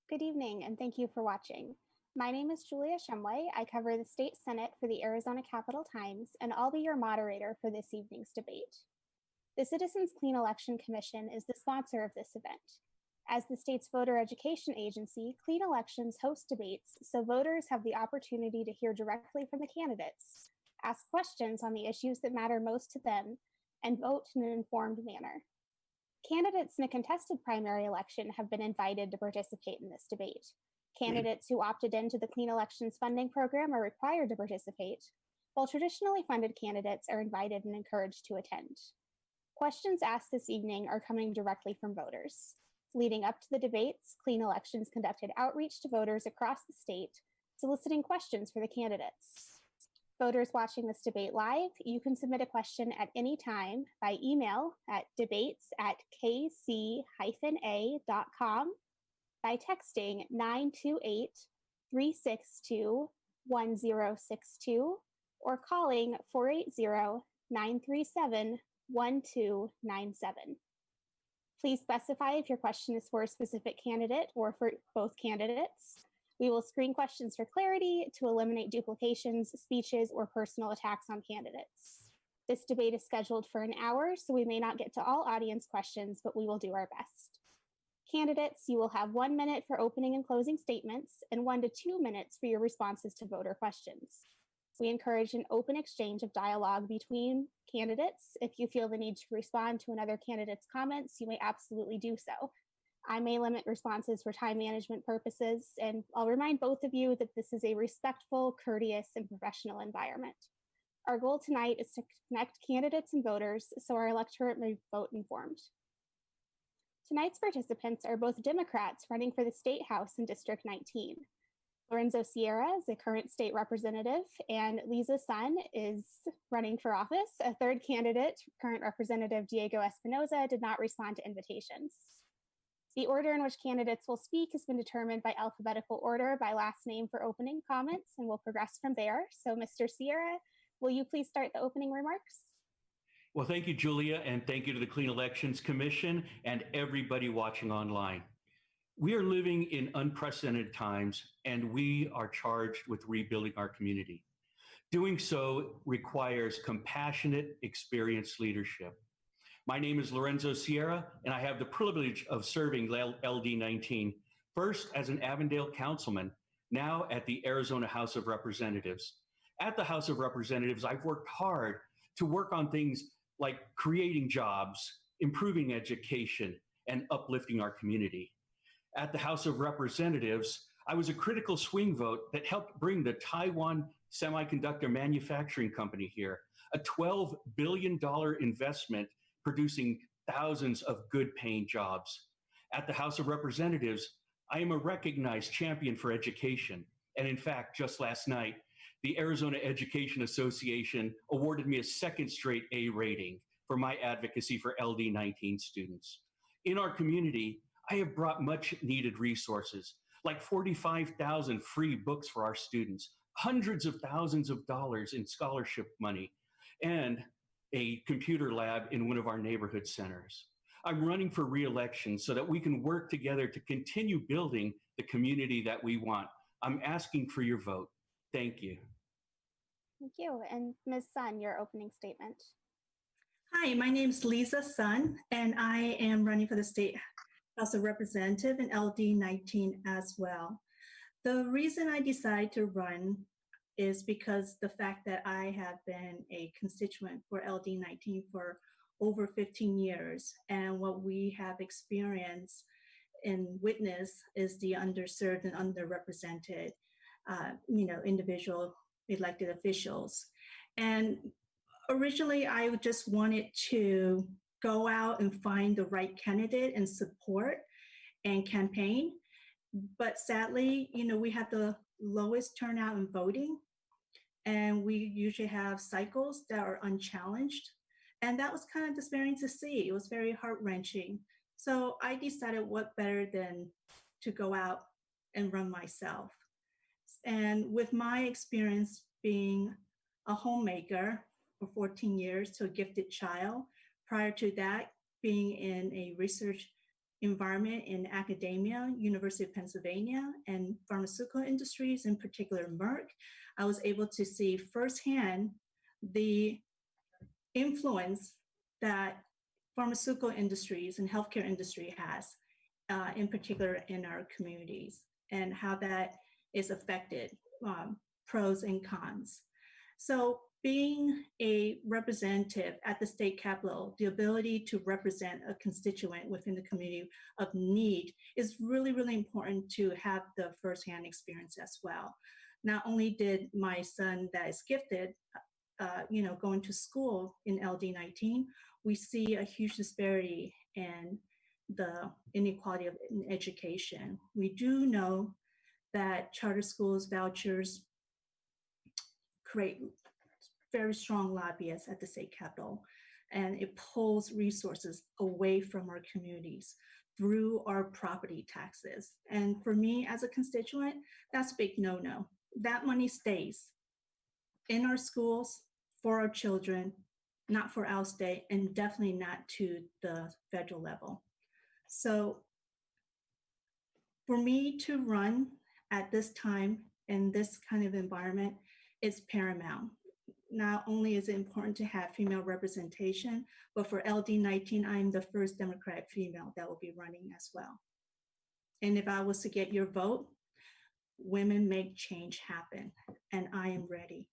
Good evening, and thank you for watching. My name is Julia Shumway. I cover the State Senate for the Arizona Capitol Times, and I'll be your moderator for this evening's debate. The Citizens Clean Election Commission is the sponsor of this event. As the state's voter education agency, Clean Elections hosts debates so voters have the opportunity to hear directly from the candidates, ask questions on the issues that matter most to them, and vote in an informed manner. Candidates in a contested primary election have been invited to participate in this debate. Candidates who opted into the Clean Elections funding program are required to participate, while traditionally funded candidates are invited and encouraged to attend. Questions asked this evening are coming directly from voters. Leading up to the debates, Clean Elections conducted outreach to voters across the state, soliciting questions for the candidates. Voters watching this debate live, you can submit a question at any time by email at debates@kc-a.com, by texting 928-362-1062, or calling 480-937-1297. Please specify if your question is for a specific candidate or for both candidates. We will screen questions for clarity to eliminate duplications, speeches, or personal attacks on candidates. This debate is scheduled for an hour, so we may not get to all audience questions, but we will do our best. Candidates, you will have 1 minute for opening and closing statements and 1 to 2 minutes for your responses to voter questions. We encourage an open exchange of dialogue between candidates. If you feel the need to respond to another candidate's comments, you may absolutely do so. I may limit responses for time management purposes, and I'll remind both of you that this is a respectful, courteous, and professional environment. Our goal tonight is to connect candidates and voters so our electorate may vote informed. Tonight's participants are both Democrats running for the State House in District 19. Lorenzo Sierra is a current state representative, and Leezah Sun is running for office. A third candidate, current Representative Diego Espinoza, did not respond to invitations. The order in which candidates will speak has been determined by alphabetical order by last name for opening comments, and we'll progress from there. So, Mr. Sierra, will you please start the opening remarks? Well, thank you, Julia, and thank you to the Clean Elections Commission and everybody watching online. We are living in unprecedented times, and we are charged with rebuilding our community. Doing so requires compassionate, experienced leadership. My name is Lorenzo Sierra, and I have the privilege of serving LD19, first as an Avondale councilman, now at the Arizona House of Representatives. At the House of Representatives, I've worked hard to work on things like creating jobs, improving education, and uplifting our community. At the House of Representatives, I was a critical swing vote that helped bring the Taiwan Semiconductor Manufacturing Company here, a $12 billion investment producing thousands of good-paying jobs. At the House of Representatives, I am a recognized champion for education. And in fact, just last night, the Arizona Education Association awarded me a second straight A rating for my advocacy for LD19 students. In our community, I have brought much needed resources, like 45,000 free books for our students, hundreds of thousands of dollars in scholarship money, and a computer lab in one of our neighborhood centers. I'm running for re-election so that we can work together to continue building the community that we want. I'm asking for your vote. Thank you. Thank you. And Ms. Sun, your opening statement. Hi, my name is Leezah Sun, and I am running for the State House of Representatives in LD19 as well. The reason I decided to run is because the fact that I have been a constituent for LD19 for over 15 years, and what we have experienced and witnessed is the underserved and underrepresented, individual elected officials. And originally, I just wanted to go out and find the right candidate and support and campaign. But sadly, we have the lowest turnout in voting, and we usually have cycles that are unchallenged. And that was kind of despairing to see. It was very heart-wrenching. So I decided what better than to go out and run myself. And with my experience being a homemaker for 14 years to a gifted child, prior to that, being in a research environment in academia, University of Pennsylvania, and pharmaceutical industries, in particular Merck, I was able to see firsthand the influence that pharmaceutical industries and healthcare industry has, in particular in our communities, and how that is affected, pros and cons. So being a representative at the state capitol, the ability to represent a constituent within the community of need is really, really important to have the firsthand experience as well. Not only did my son that is gifted, going to school in LD19, we see a huge disparity in the inequality of education. We do know that charter schools vouchers create very strong lobbyists at the state capitol, and it pulls resources away from our communities through our property taxes. And for me as a constituent, that's a big no-no. That money stays in our schools for our children, not for our state, and definitely not to the federal level. So for me to run at this time in this kind of environment is paramount. Not only is it important to have female representation, but for LD19, I'm the first Democratic female that will be running as well. And if I was to get your vote, women make change happen, and I am ready.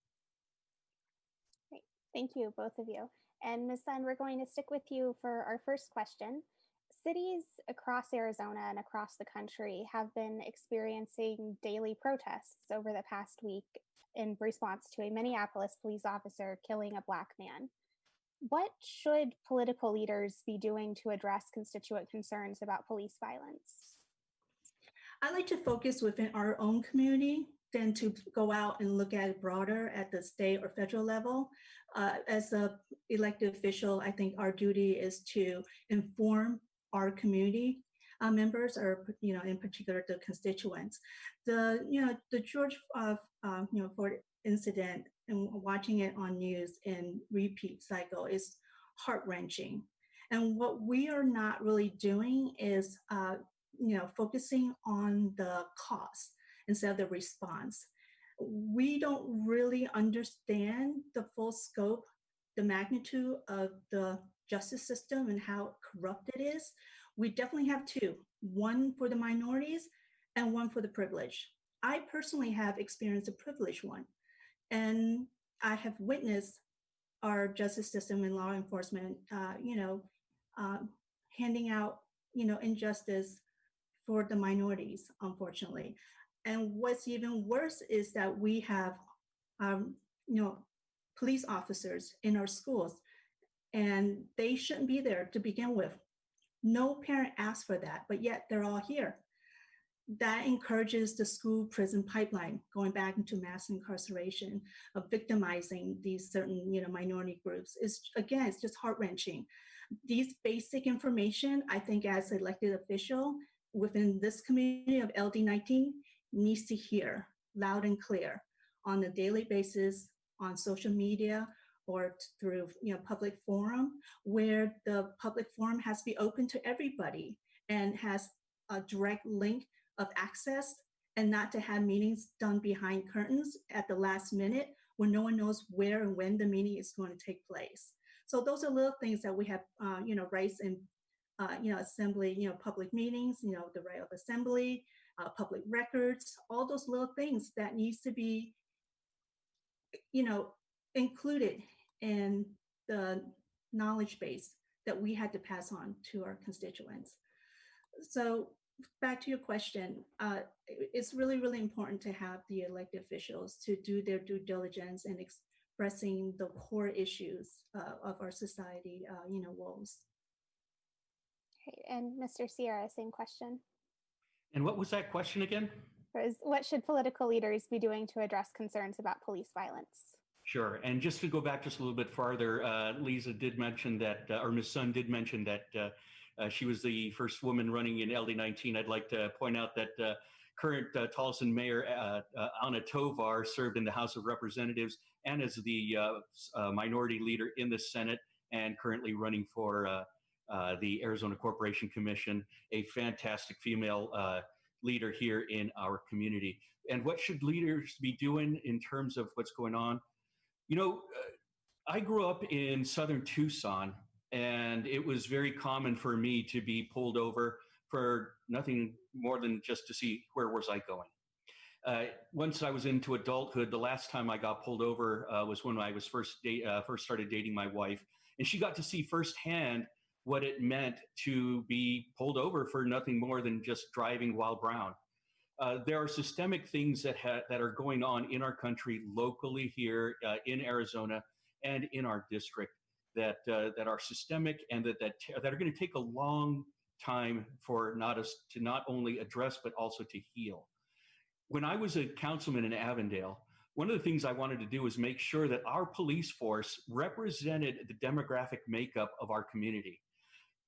Great. Thank you, both of you. And Ms. Sun, we're going to stick with you for our first question. Cities across Arizona and across the country have been experiencing daily protests over the past week in response to a Minneapolis police officer killing a Black man. What should political leaders be doing to address constituent concerns about police violence? I like to focus within our own community than to go out and look at it broader at the state or federal level. As an elected official, I think our duty is to inform our community members, or in particular the constituents. The George Floyd incident, and watching it on news in repeat cycle, is heart-wrenching. And what we are not really doing is focusing on the cause instead of the response. We don't really understand the full scope, the magnitude of the justice system and how corrupt it is. We definitely have two, one for the minorities and one for the privileged. I personally have experienced a privileged one, and I have witnessed our justice system and law enforcement, handing out, injustice for the minorities, unfortunately. And what's even worse is that we have, police officers in our schools, and they shouldn't be there to begin with. No parent asked for that, but yet they're all here. That encourages the school prison pipeline, going back into mass incarceration, of victimizing these certain minority groups. It's just heart-wrenching. These basic information, I think as an elected official within this community of LD19, needs to hear loud and clear on a daily basis, on social media, or through public forum, where the public forum has to be open to everybody and has a direct link of access, and not to have meetings done behind curtains at the last minute when no one knows where and when the meeting is going to take place. So those are little things that we have, rights in, assembly, public meetings, the right of assembly, public records, all those little things that needs to be, included in the knowledge base that we had to pass on to our constituents. So back to your question, it's really, really important to have the elected officials to do their due diligence in expressing the core issues of our society, woes. Okay, and Mr. Sierra, same question. And what was that question again? What should political leaders be doing to address concerns about police violence? Sure. And just to go back just a little bit farther, Leezah did mention that, or Ms. Sun did mention that she was the first woman running in LD19. I'd like to point out that current Tolleson Mayor Anna Tovar served in the House of Representatives and as the minority leader in the Senate, and currently running for the Arizona Corporation Commission, a fantastic female leader here in our community. And what should leaders be doing in terms of what's going on? You know, I grew up in southern Tucson, and it was very common for me to be pulled over for nothing more than just to see where was I going. Once I was into adulthood, the last time I got pulled over was when I was first started dating my wife, and she got to see firsthand what it meant to be pulled over for nothing more than just driving while brown. There are systemic things that are going on in our country, locally here in Arizona and in our district, that are systemic and that are going to take a long time for us to not only address but also to heal. When I was a councilman in Avondale, one of the things I wanted to do was make sure that our police force represented the demographic makeup of our community.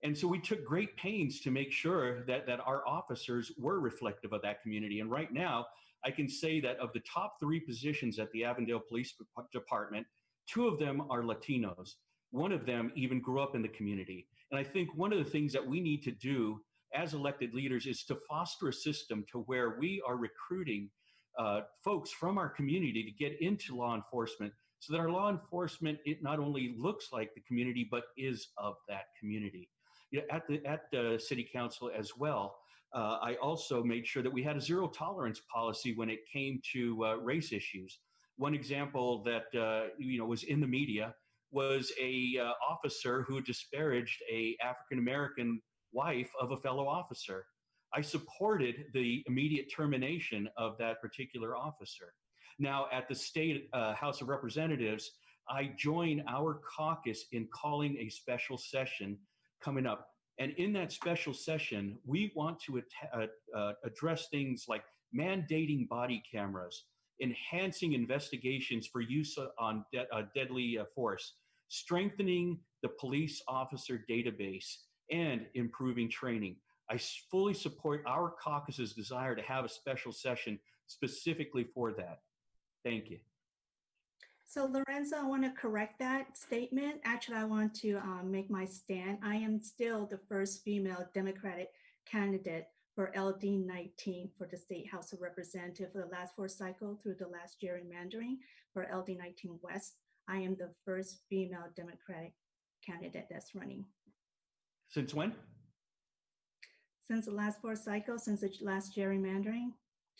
And so we took great pains to make sure that our officers were reflective of that community. And right now, I can say that of the top 3 positions at the Avondale Police Department, 2 of them are Latinos. One of them even grew up in the community. And I think one of the things that we need to do as elected leaders is to foster a system to where we are recruiting folks from our community to get into law enforcement, so that our law enforcement, it not only looks like the community, but is of that community. You know, at the city council as well, I also made sure that we had a zero tolerance policy when it came to race issues. One example that was in the media was a officer who disparaged a African-American wife of a fellow officer. I supported the immediate termination of that particular officer. Now, at the state House of Representatives, I join our caucus in calling a special session coming up. And in that special session, we want to address things like mandating body cameras, enhancing investigations for use on deadly force, strengthening the police officer database, and improving training. I fully support our caucus's desire to have a special session specifically for that. Thank you. So Lorenzo, I want to correct that statement. Actually, I want to make my stand. I am still the first female Democratic candidate for LD19 for the State House of Representatives for the last 4 cycles through the last gerrymandering for LD19 West. I am the first female Democratic candidate that's running. Since when? Since the last 4 cycles, since the last gerrymandering,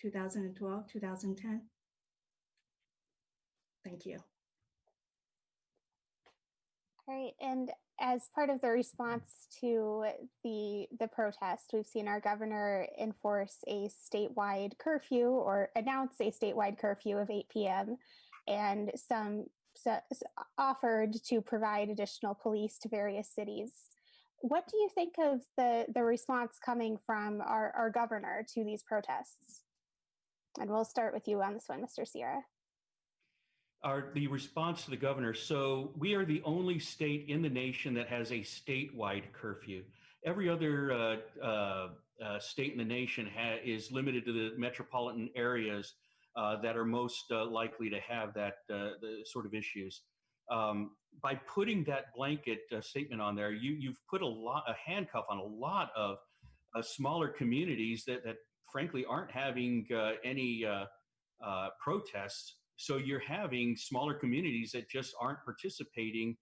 2012, 2010. Thank you. All right, and as part of the response to the protest, we've seen our governor enforce a statewide curfew or announce a statewide curfew of 8 p.m. and some offered to provide additional police to various cities. What do you think of the response coming from our governor to these protests? And we'll start with you on this one, Mr. Sierra. The response to the governor. So we are the only state in the nation that has a statewide curfew. Every other state in the nation is limited to the metropolitan areas that are most likely to have the sort of issues. By putting that blanket statement on there, you've put a handcuff on a lot of smaller communities that frankly aren't having any protests. So you're having smaller communities that just aren't participating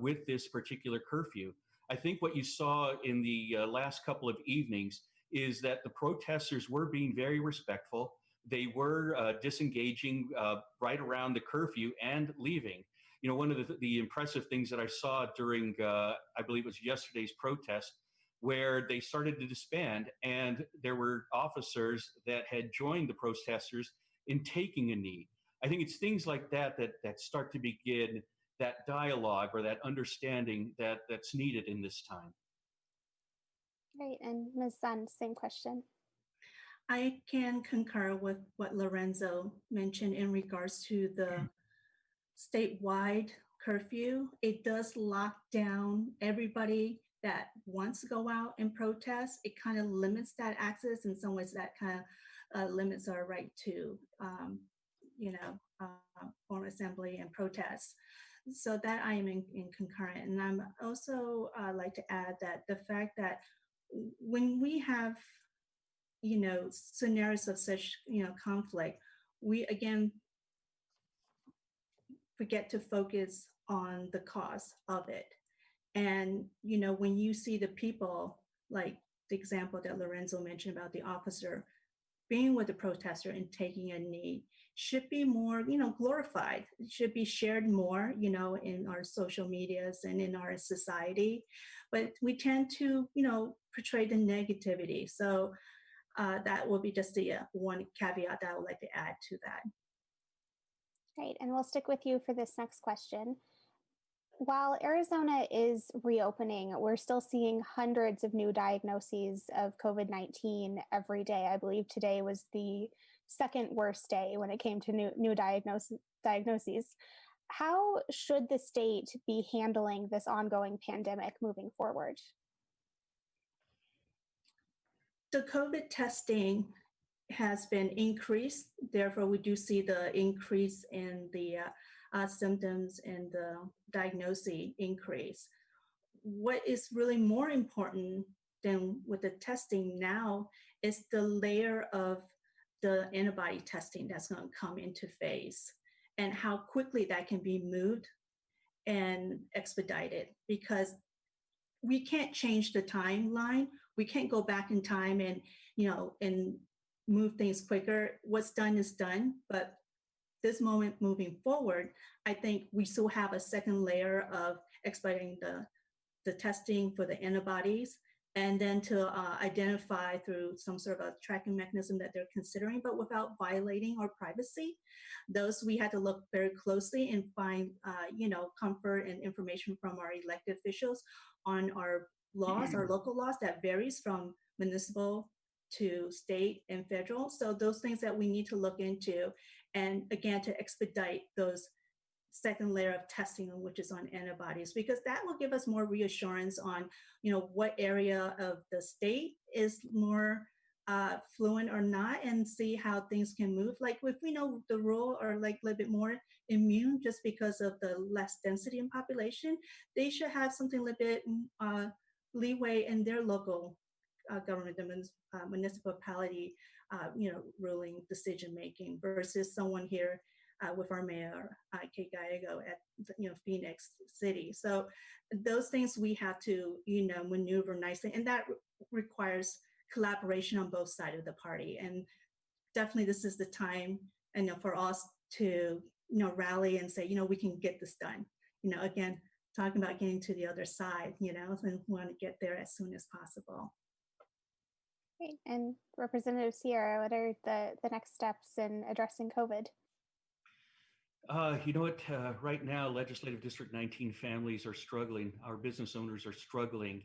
with this particular curfew. I think what you saw in the last couple of evenings is that the protesters were being very respectful. They were disengaging right around the curfew and leaving. You know, one of the impressive things that I saw during, I believe it was yesterday's protest, where they started to disband, and there were officers that had joined the protesters in taking a knee. I think it's things like that start to begin that dialogue or that understanding that's needed in this time. Right, and Ms. Sun, same question. I can concur with what Lorenzo mentioned in regards to the statewide curfew. It does lock down everybody that wants to go out and protest. It kind of limits that access. In some ways, that kind of limits our right to form assembly and protest. So that I am in concurrent. And I'm also like to add that the fact that when we have, scenarios of such, conflict, we again forget to focus on the cause of it. And, when you see the people, like the example that Lorenzo mentioned about the officer being with the protester and taking a knee, should be more, glorified. It should be shared more, in our social medias and in our society. But we tend to, portray the negativity. So that will be just the one caveat that I would like to add to that. Great, and we'll stick with you for this next question. While Arizona is reopening, we're still seeing hundreds of new diagnoses of COVID-19 every day. I believe today was the second worst day when it came to new diagnoses. How should the state be handling this ongoing pandemic moving forward? The COVID testing has been increased. Therefore, we do see the increase in the symptoms and the diagnosis increase. What is really more important than with the testing now is the layer of the antibody testing that's going to come into phase and how quickly that can be moved and expedited, because we can't change the timeline. We can't go back in time and, and move things quicker. What's done is done, but this moment moving forward, I think we still have a second layer of expediting the testing for the antibodies, and then to identify through some sort of a tracking mechanism that they're considering, but without violating our privacy. Those we had to look very closely and find, comfort and information from our elected officials on our laws, our local laws that varies from municipal to state and federal. So those things that we need to look into, and again, to expedite those second layer of testing, which is on antibodies, because that will give us more reassurance on, what area of the state is more fluent or not, and see how things can move. Like if we know the rural are like a little bit more immune just because of the less density in population, they should have something a little bit leeway in their local government, the municipality, ruling decision making, versus someone here with our mayor, Kate Gallego at Phoenix City. So those things we have to maneuver nicely, and that requires collaboration on both sides of the party. And definitely, this is the time, for us to rally and say, we can get this done. Again, talking about getting to the other side, and want to get there as soon as possible. Great. And Representative Sierra, what are the next steps in addressing COVID? You know what? Right now, Legislative District 19 families are struggling. Our business owners are struggling.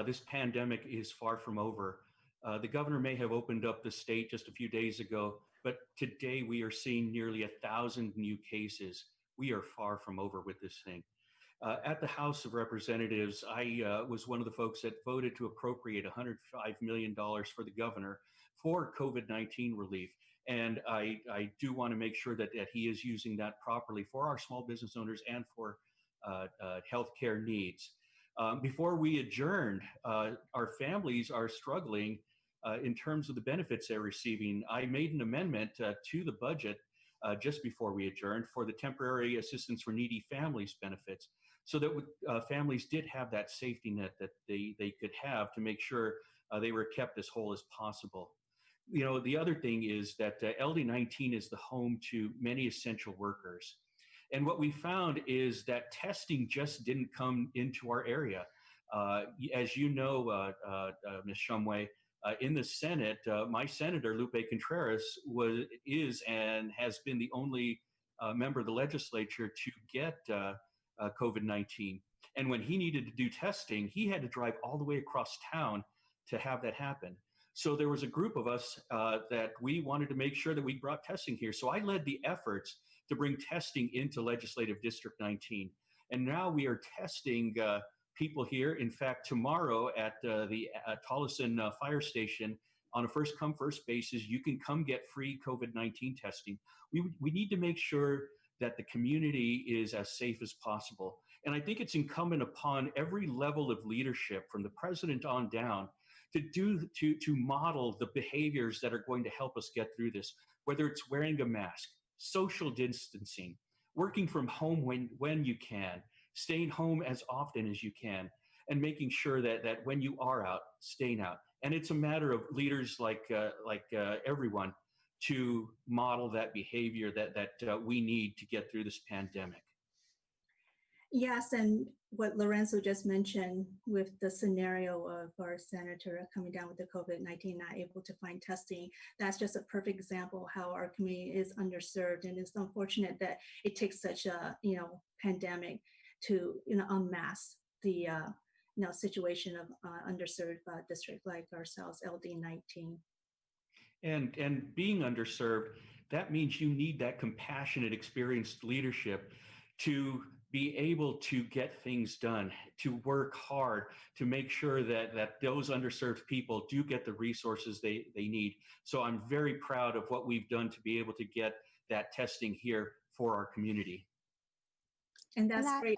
This pandemic is far from over. The governor may have opened up the state just a few days ago, but today we are seeing nearly 1,000 new cases. We are far from over with this thing. At the House of Representatives, I was one of the folks that voted to appropriate $105 million for the governor for COVID-19 relief. And I do want to make sure that he is using that properly for our small business owners and for healthcare needs. Before we adjourned, our families are struggling in terms of the benefits they're receiving. I made an amendment to the budget just before we adjourned for the temporary assistance for needy families benefits, so that families did have that safety net that they could have to make sure they were kept as whole as possible. The other thing is that LD19 is the home to many essential workers. And what we found is that testing just didn't come into our area. As you know, Ms. Shumway, in the Senate, my senator, Lupe Contreras, is and has been the only member of the legislature to get COVID-19. And when he needed to do testing, he had to drive all the way across town to have that happen. So there was a group of us that we wanted to make sure that we brought testing here. So I led the efforts to bring testing into Legislative District 19. And now we are testing people here. In fact, tomorrow at the Tolleson Fire Station, on a first-come, first basis, you can come get free COVID-19 testing. We need to make sure that the community is as safe as possible. And I think it's incumbent upon every level of leadership, from the president on down, to model the behaviors that are going to help us get through this, whether it's wearing a mask, social distancing, working from home when you can, staying home as often as you can, and making sure that when you are out, staying out. And it's a matter of leaders like everyone to model that behavior that we need to get through this pandemic. Yes, and what Lorenzo just mentioned with the scenario of our senator coming down with the COVID-19, not able to find testing, that's just a perfect example of how our community is underserved. And it's unfortunate that it takes such a pandemic to unmask the situation of underserved district like ourselves, LD19. And being underserved, that means you need that compassionate, experienced leadership to be able to get things done, to work hard, to make sure that those underserved people do get the resources they need. So I'm very proud of what we've done to be able to get that testing here for our community. And that's great.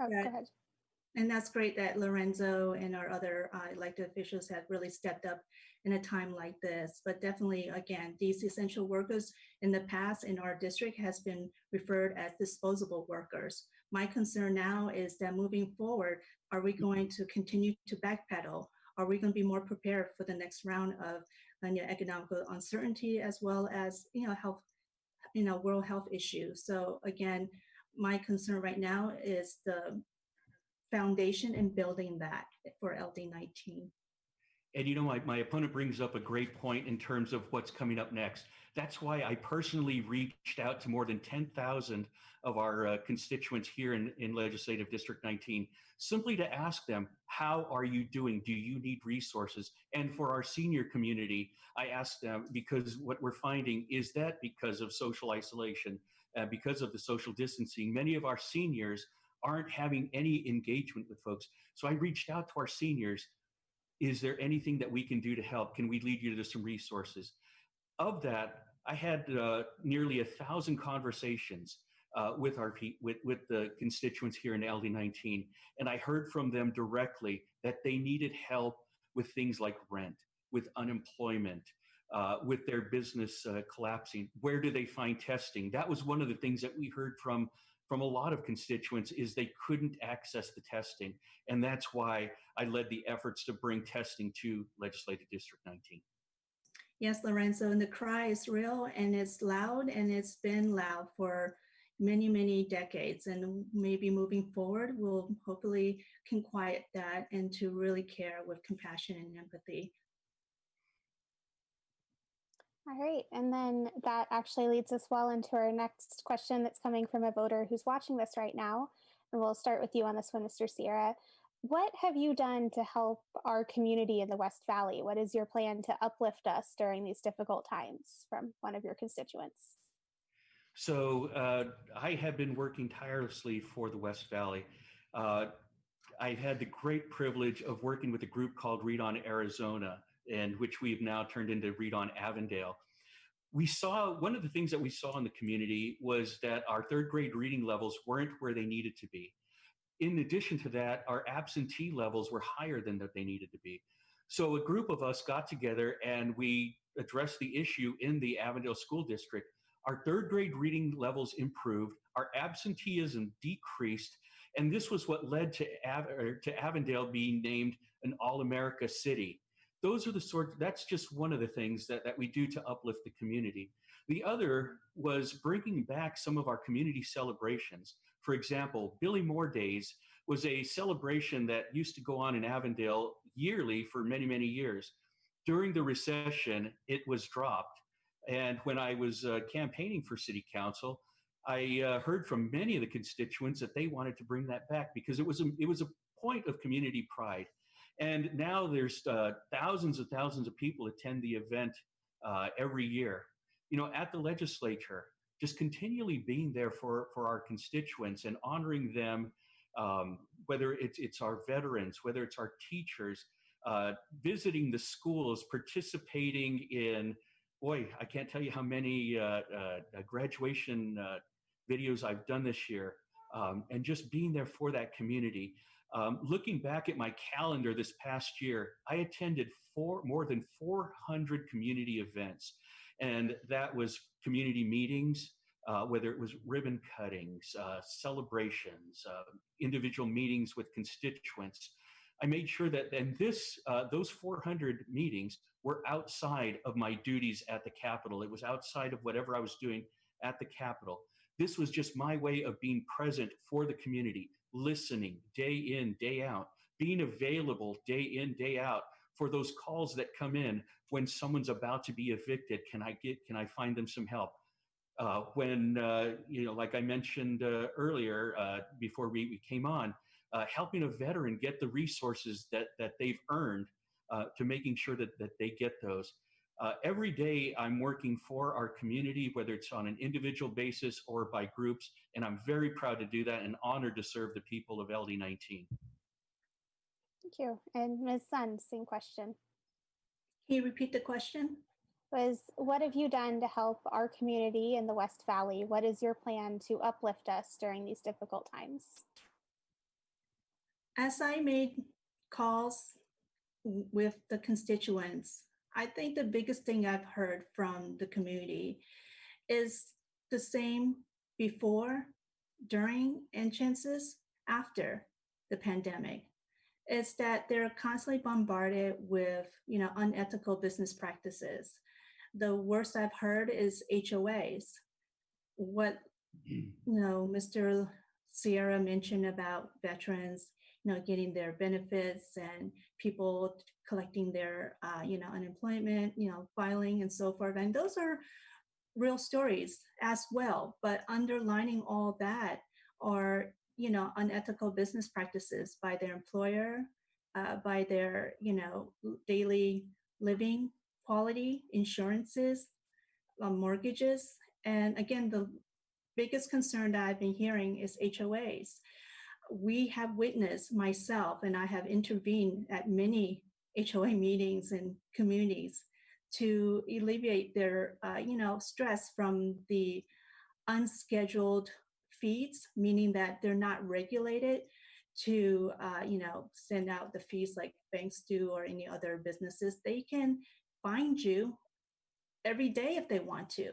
And that's great that Lorenzo and our other elected officials have really stepped up in a time like this. But definitely, again, these essential workers in the past in our district has been referred as disposable workers. My concern now is that moving forward, are we going to continue to backpedal? Are we going to be more prepared for the next round of economic uncertainty, as well as health, world health issues? So again, my concern right now is the foundation and building that for LD19. And my opponent brings up a great point in terms of what's coming up next. That's why I personally reached out to more than 10,000 of our constituents here in Legislative District 19, simply to ask them, how are you doing? Do you need resources? And for our senior community, I asked them, because what we're finding is that because of social isolation, because of the social distancing, many of our seniors aren't having any engagement with folks. So I reached out to our seniors. Is there anything that we can do to help? Can we lead you to some resources? Of that, I had nearly 1,000 conversations with the constituents here in LD19, and I heard from them directly that they needed help with things like rent, with unemployment, with their business collapsing. Where do they find testing? That was one of the things that we heard from a lot of constituents, is they couldn't access the testing. And that's why I led the efforts to bring testing to Legislative District 19. Yes, Lorenzo, and the cry is real and it's loud, and it's been loud for many, many decades. And maybe moving forward, we'll hopefully can quiet that and to really care with compassion and empathy. All right, and then that actually leads us well into our next question that's coming from a voter who's watching this right now. And we'll start with you on this one, Mr. Sierra. What have you done to help our community in the West Valley? What is your plan to uplift us during these difficult times, from one of your constituents? So I have been working tirelessly for the West Valley. I've had the great privilege of working with a group called Read On Arizona, and which we've now turned into Read On Avondale. One of the things that we saw in the community was that our third grade reading levels weren't where they needed to be. In addition to that, our absentee levels were higher than that they needed to be. So a group of us got together and we addressed the issue in the Avondale School District. Our third grade reading levels improved, our absenteeism decreased, and this was what led to Avondale being named an All-America City. That's just one of the things that we do to uplift the community. The other was bringing back some of our community celebrations. For example, Billy Moore Days was a celebration that used to go on in Avondale yearly for many, many years. During the recession, it was dropped. And when I was campaigning for city council, I heard from many of the constituents that they wanted to bring that back because it was a point of community pride. And now there's thousands and thousands of people attend the event every year. At the legislature, just continually being there for our constituents and honoring them, whether it's our veterans, whether it's our teachers, visiting the schools, participating in, I can't tell you how many graduation videos I've done this year, and just being there for that community. Looking back at my calendar this past year, I attended more than 400 community events. And that was community meetings, whether it was ribbon cuttings, celebrations, individual meetings with constituents. I made sure that those 400 meetings were outside of my duties at the Capitol. It was outside of whatever I was doing at the Capitol. This was just my way of being present for the community, listening day in, day out, being available day in, day out for those calls that come in when someone's about to be evicted. Can I find them some help? When, like I mentioned earlier, before we came on, helping a veteran get the resources that they've earned, to making sure that they get those. Every day I'm working for our community, whether it's on an individual basis or by groups, and I'm very proud to do that and honored to serve the people of LD19. Thank you. And Ms. Sun, same question. Can you repeat the question? What have you done to help our community in the West Valley? What is your plan to uplift us during these difficult times? As I made calls with the constituents, I think the biggest thing I've heard from the community is the same before, during, and chances after the pandemic. It's that they're constantly bombarded with, unethical business practices. The worst I've heard is HOAs. What, Mr. Sierra mentioned about veterans, getting their benefits and people collecting their, unemployment, filing and so forth. And those are real stories as well. But underlining all that are, unethical business practices by their employer, by their, daily living quality, insurances, mortgages. And again, the biggest concern that I've been hearing is HOAs. We have witnessed, myself, and I have intervened at many HOA meetings and communities to alleviate their, stress from the unscheduled fees, meaning that they're not regulated to, send out the fees like banks do or any other businesses. They can find you every day if they want to,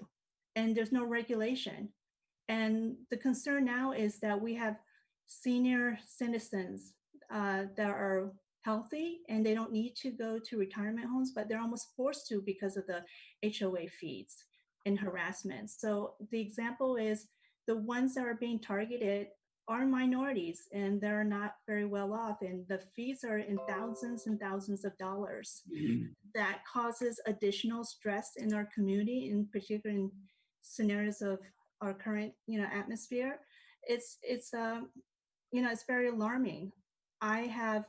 and there's no regulation. And the concern now is that we have senior citizens that are healthy and they don't need to go to retirement homes, but they're almost forced to because of the HOA fees and harassment. So the example is the ones that are being targeted are minorities and they're not very well off, and the fees are in thousands and thousands of dollars. That causes additional stress in our community, in particular in scenarios of our current atmosphere. It's very alarming. I have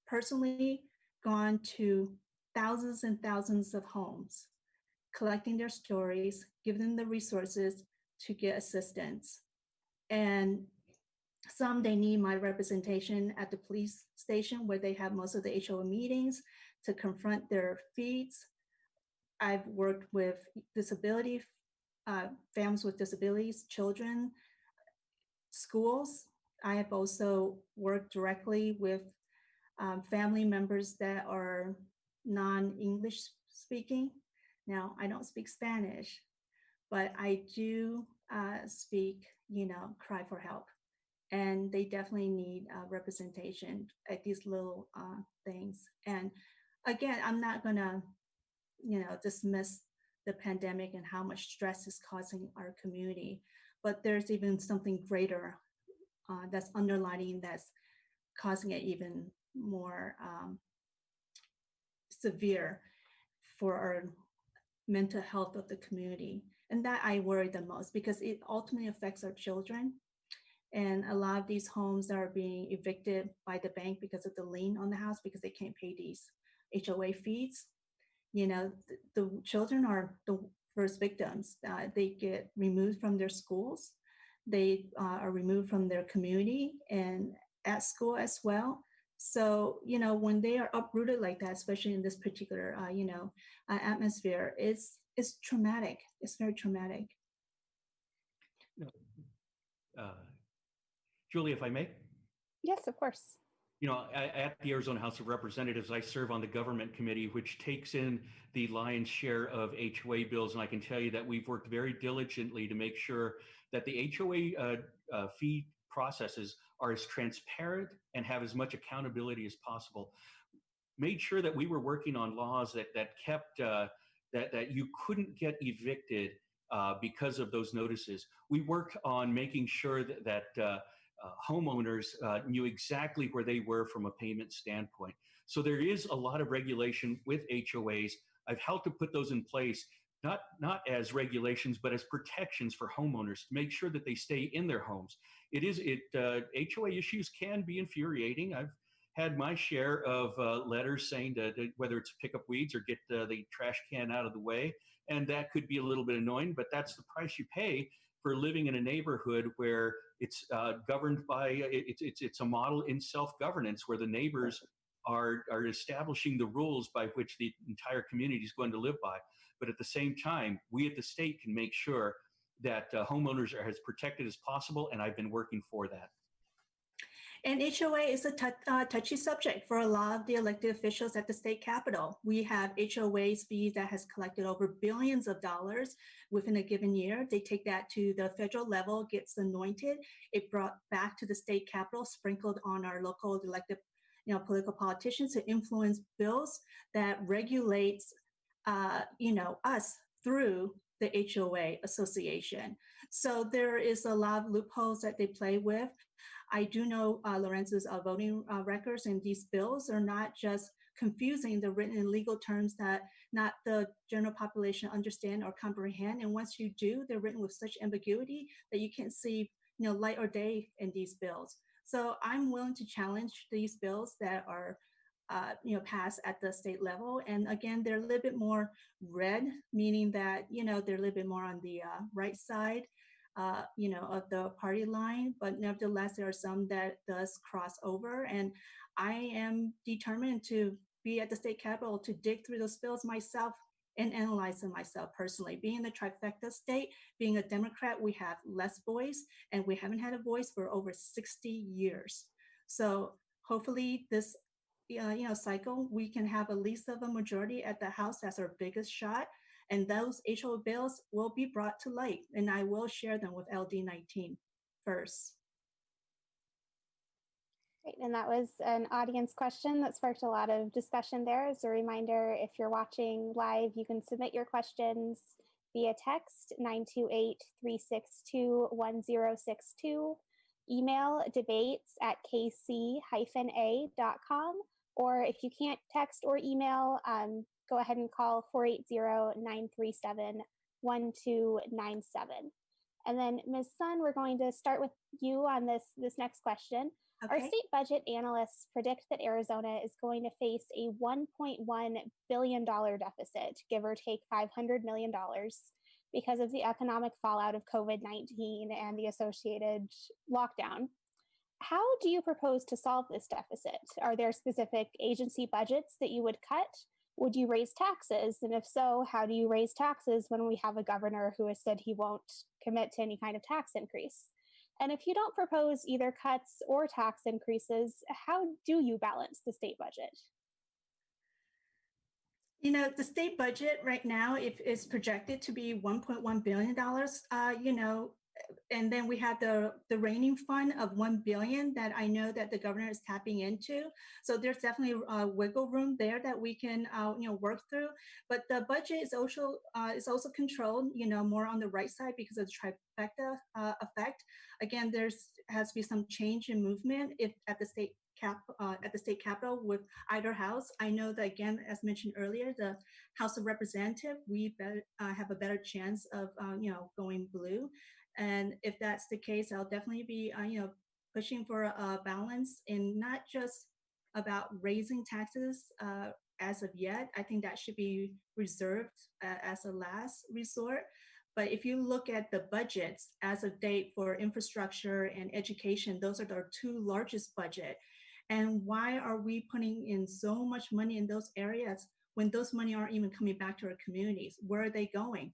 personally gone to thousands and thousands of homes, collecting their stories, giving them the resources to get assistance. And some, they need my representation at the police station where they have most of the HOA meetings to confront their feeds. I've worked with disability, families with disabilities, children, schools. I have also worked directly with family members that are non-English speaking. Now, I don't speak Spanish, but I do speak, cry for help. And they definitely need representation at these little things. And again, I'm not gonna, dismiss the pandemic and how much stress is causing our community, but there's even something greater that's underlining, that's causing it even more severe for our mental health of the community. And that I worry the most, because it ultimately affects our children. And a lot of these homes are being evicted by the bank because of the lien on the house, because they can't pay these HOA fees. The children are the first victims. They get removed from their schools. They are removed from their community and at school as well. So, when they are uprooted like that, especially in this particular, atmosphere, it's traumatic. It's very traumatic. Julie, if I may? Yes, of course. You know, at the Arizona House of Representatives, I serve on the government committee, which takes in the lion's share of HOA bills. And I can tell you that we've worked very diligently to make sure that the HOA fee processes are as transparent and have as much accountability as possible. Made sure that we were working on laws that kept, that you couldn't get evicted because of those notices. We worked on making sure that homeowners knew exactly where they were from a payment standpoint. So there is a lot of regulation with HOAs. I've helped to put those in place, not as regulations, but as protections for homeowners to make sure that they stay in their homes. HOA issues can be infuriating. I've had my share of letters saying whether it's pick up weeds or get the trash can out of the way. And that could be a little bit annoying, but that's the price you pay for living in a neighborhood where it's governed by, it's a model in self-governance where the neighbors are establishing the rules by which the entire community is going to live by. But at the same time, we at the state can make sure that homeowners are as protected as possible, and I've been working for that. And HOA is a touchy subject for a lot of the elected officials at the state capitol. We have HOA's fees that has collected over billions of dollars within a given year. They take that to the federal level, gets anointed. It brought back to the state capitol, sprinkled on our local elected, political politicians to influence bills that regulates, us through the HOA association. So there is a lot of loopholes that they play with. I do know Lorenzo's voting records, and these bills are not just confusing. They're written in legal terms that not the general population understand or comprehend. And once you do, they're written with such ambiguity that you can't see, light or day in these bills. So I'm willing to challenge these bills that are, passed at the state level. And again, they're a little bit more red, meaning that, they're a little bit more on the right side. Of the party line, but nevertheless, there are some that does cross over. And I am determined to be at the state capitol to dig through those bills myself and analyze them myself personally. Being the trifecta state, being a Democrat, we have less voice, and we haven't had a voice for over 60 years. So hopefully this, cycle, we can have at least of a majority at the House. That's our biggest shot. And those HOA bills will be brought to light, and I will share them with LD19 first. Great, and that was an audience question that sparked a lot of discussion there. As a reminder, if you're watching live, you can submit your questions via text 928-362-1062, email debates@kc-a.com, or if you can't text or email, go ahead and call 480-937-1297. And then Ms. Sun, we're going to start with you on this next question. Okay. Our state budget analysts predict that Arizona is going to face a $1.1 billion deficit, give or take $500 million, because of the economic fallout of COVID-19 and the associated lockdown. How do you propose to solve this deficit? Are there specific agency budgets that you would cut? Would you raise taxes? And if so, how do you raise taxes when we have a governor who has said he won't commit to any kind of tax increase? And if you don't propose either cuts or tax increases, how do you balance the state budget? The state budget right now is projected to be $1.1 billion, and then we have the reigning fund of $1 billion that I know that the governor is tapping into. So there's definitely wiggle room there that we can work through. But the budget is also controlled, more on the right side because of the trifecta effect. Again, has to be some change in movement if at the state capitol with either house. I know that, again, as mentioned earlier, the House of Representatives, we have a better chance of going blue. And if that's the case, I'll definitely be pushing for a balance, and not just about raising taxes as of yet. I think that should be reserved as a last resort. But if you look at the budgets as of date for infrastructure and education, those are our two largest budget. And why are we putting in so much money in those areas when those money aren't even coming back to our communities? Where are they going?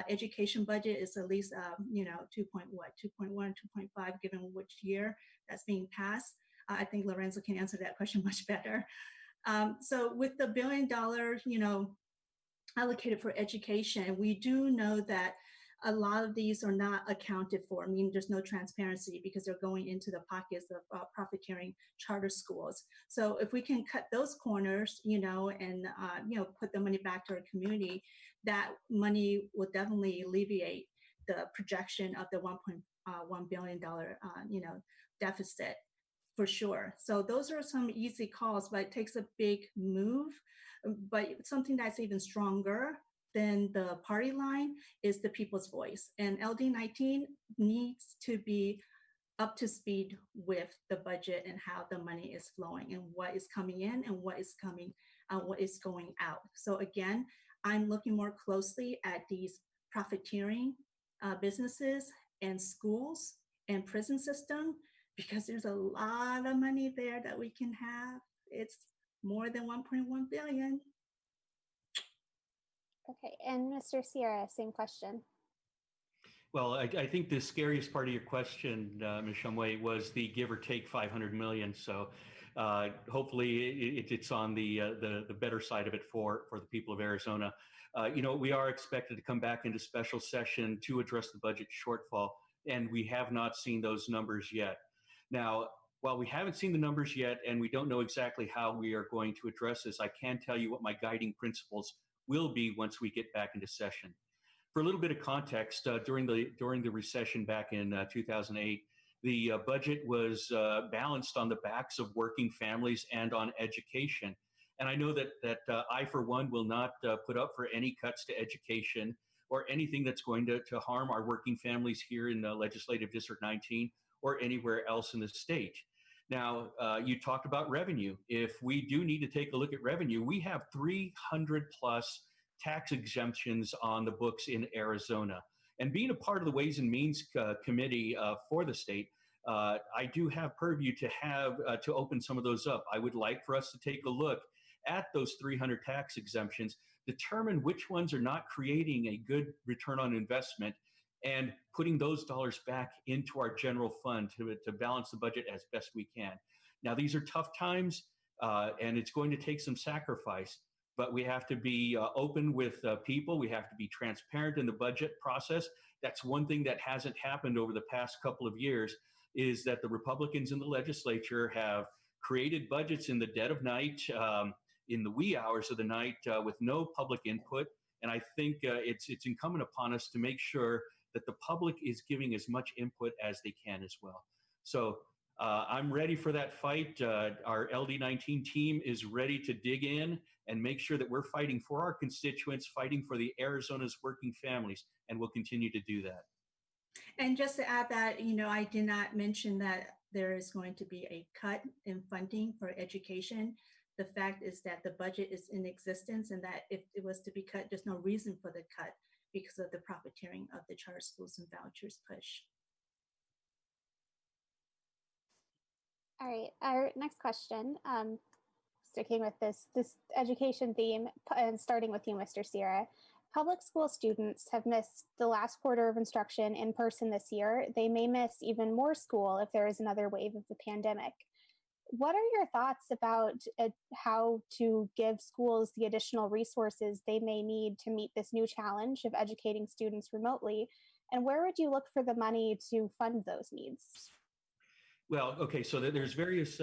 Education budget is at least, 2.1, 2.5, given which year that's being passed. I think Lorenzo can answer that question much better. So with the $1 billion, allocated for education, we do know that a lot of these are not accounted for. I mean, there's no transparency because they're going into the pockets of profiteering charter schools. So if we can cut those corners, and put the money back to our community, that money will definitely alleviate the projection of the $1.1 billion, deficit for sure. So those are some easy calls, but it takes a big move. But something that's even stronger than the party line is the people's voice. And LD19 needs to be up to speed with the budget and how the money is flowing and what is coming in and what is going out. So again, I'm looking more closely at these profiteering businesses and schools and prison system, because there's a lot of money there that we can have. It's more than 1.1 billion. Okay, and Mr. Sierra, same question. Well, I think the scariest part of your question, Ms. Shumway, was the give or take 500 million. So hopefully it's on the better side of it for the people of Arizona. We are expected to come back into special session to address the budget shortfall, and we have not seen those numbers yet. Now, while we haven't seen the numbers yet and we don't know exactly how we are going to address this, I can tell you what my guiding principles will be once we get back into session. For a little bit of context, during the recession back in 2008, the budget was balanced on the backs of working families and on education. And I know that I, for one, will not put up for any cuts to education or anything that's going to harm our working families here in Legislative District 19 or anywhere else in the state. Now, you talked about revenue. If we do need to take a look at revenue, we have 300 plus tax exemptions on the books in Arizona. And being a part of the Ways and Means Committee for the state, I do have purview to open some of those up. I would like for us to take a look at those 300 tax exemptions, determine which ones are not creating a good return on investment, and putting those dollars back into our general fund to balance the budget as best we can. Now, these are tough times, and it's going to take some sacrifice, but we have to be open with people. We have to be transparent in the budget process. That's one thing that hasn't happened over the past couple of years, is that the Republicans in the legislature have created budgets in the dead of night, in the wee hours of the night, with no public input. And I think it's incumbent upon us to make sure that the public is giving as much input as they can as well. So I'm ready for that fight. Our LD19 team is ready to dig in and make sure that we're fighting for our constituents, fighting for the Arizona's working families, and we'll continue to do that. And just to add that, I did not mention that there is going to be a cut in funding for education. The fact is that the budget is in existence, and that if it was to be cut, there's no reason for the cut because of the profiteering of the charter schools and vouchers push. All right, our next question, sticking with this education theme and starting with you, Mr. Sierra. Public school students have missed the last quarter of instruction in person this year. They may miss even more school if there is another wave of the pandemic. What are your thoughts about how to give schools the additional resources they may need to meet this new challenge of educating students remotely? And where would you look for the money to fund those needs? Well, okay, so there's various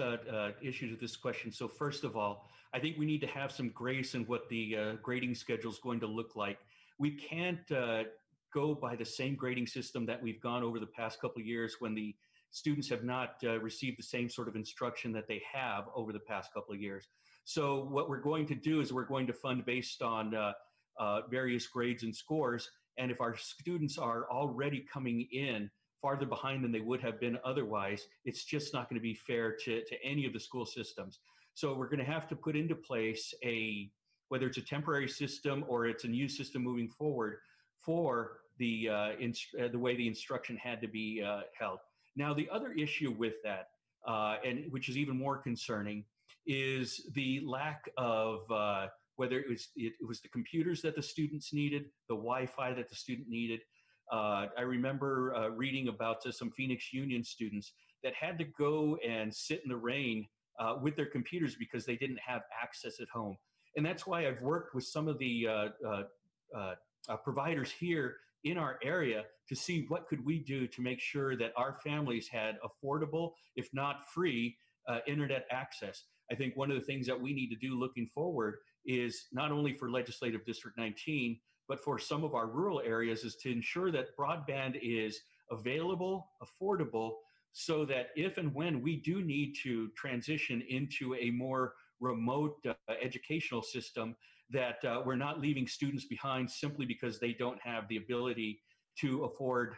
issues with this question. So first of all, I think we need to have some grace in what the grading schedule is going to look like. We can't go by the same grading system that we've gone over the past couple of years when the students have not received the same sort of instruction that they have over the past couple of years. So what we're going to do is we're going to fund based on various grades and scores. And if our students are already coming in farther behind than they would have been otherwise, it's just not going to be fair to any of the school systems. So we're going to have to put into place whether it's a temporary system or it's a new system moving forward for the way the instruction had to be held. Now, the other issue with that, and which is even more concerning, is the lack of whether it was the computers that the students needed, the Wi-Fi that the student needed. I remember reading about some Phoenix Union students that had to go and sit in the rain with their computers because they didn't have access at home. And that's why I've worked with some of the providers here in our area to see what could we do to make sure that our families had affordable, if not free, internet access. I think one of the things that we need to do looking forward is not only for Legislative District 19, but for some of our rural areas, is to ensure that broadband is available, affordable, so that if and when we do need to transition into a more remote educational system, that we're not leaving students behind simply because they don't have the ability to afford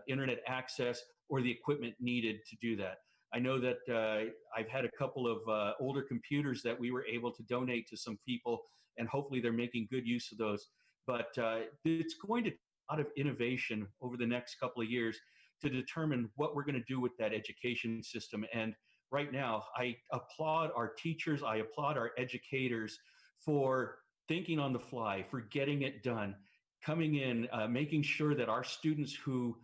internet access or the equipment needed to do that. I know that I've had a couple of older computers that we were able to donate to some people, and hopefully they're making good use of those. But it's going to take a lot of innovation over the next couple of years to determine what we're going to do with that education system. And right now, I applaud our teachers, I applaud our educators for thinking on the fly, for getting it done, coming in, making sure that our students who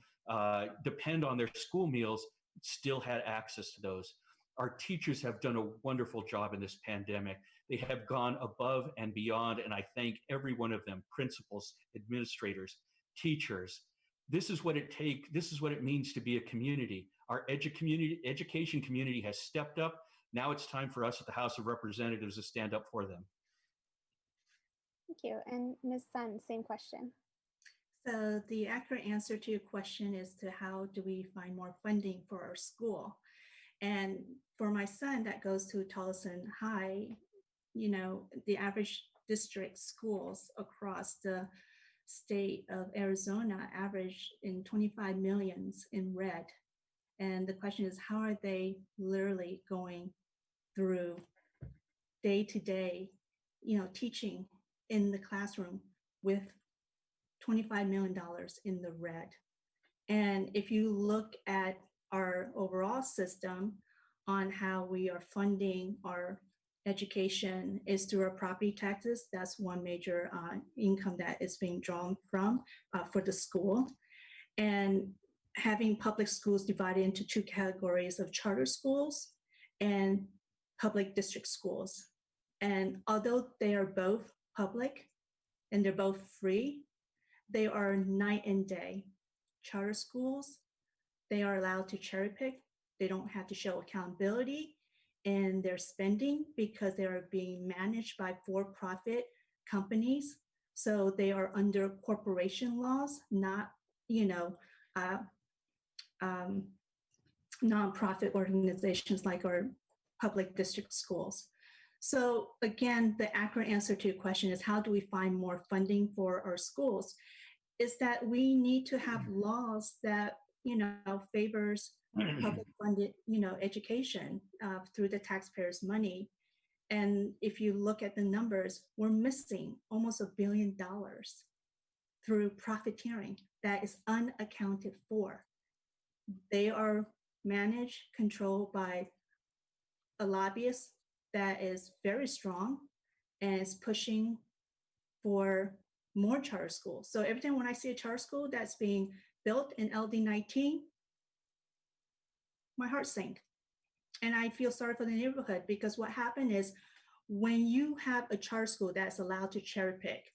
depend on their school meals still had access to those. Our teachers have done a wonderful job in this pandemic. They have gone above and beyond, and I thank every one of them, principals, administrators, teachers. This is what it means to be a community. Our education community has stepped up. Now it's time for us at the House of Representatives to stand up for them. Thank you. And Ms. Sun, same question. So the accurate answer to your question is to how do we find more funding for our school? And for my son that goes to Tolleson High, you know, the average district schools across the state of Arizona average in 25 millions in red. And the question is, how are they literally going through day to day, you know, teaching in the classroom with $25 million in the red? And if you look at our overall system on how we are funding our education is through our property taxes. That's one major income that is being drawn from for the school. And having public schools divided into two categories of charter schools and public district schools. And although they are both public and they're both free, they are night and day. Charter schools, they are allowed to cherry pick. They don't have to show accountability in their spending because they are being managed by for-profit companies. So they are under corporation laws, not, you know, nonprofit organizations like our public district schools. So again, the accurate answer to your question is how do we find more funding for our schools? Is that we need to have laws that, you know, favors public funded, you know, education through the taxpayers' money. And if you look at the numbers, we're missing almost $1 billion through profiteering that is unaccounted for. They are managed, controlled by a lobbyist that is very strong and is pushing for more charter schools. So every time when I see a charter school that's being built in LD19, my heart sank. And I feel sorry for the neighborhood because what happened is when you have a charter school that's allowed to cherry pick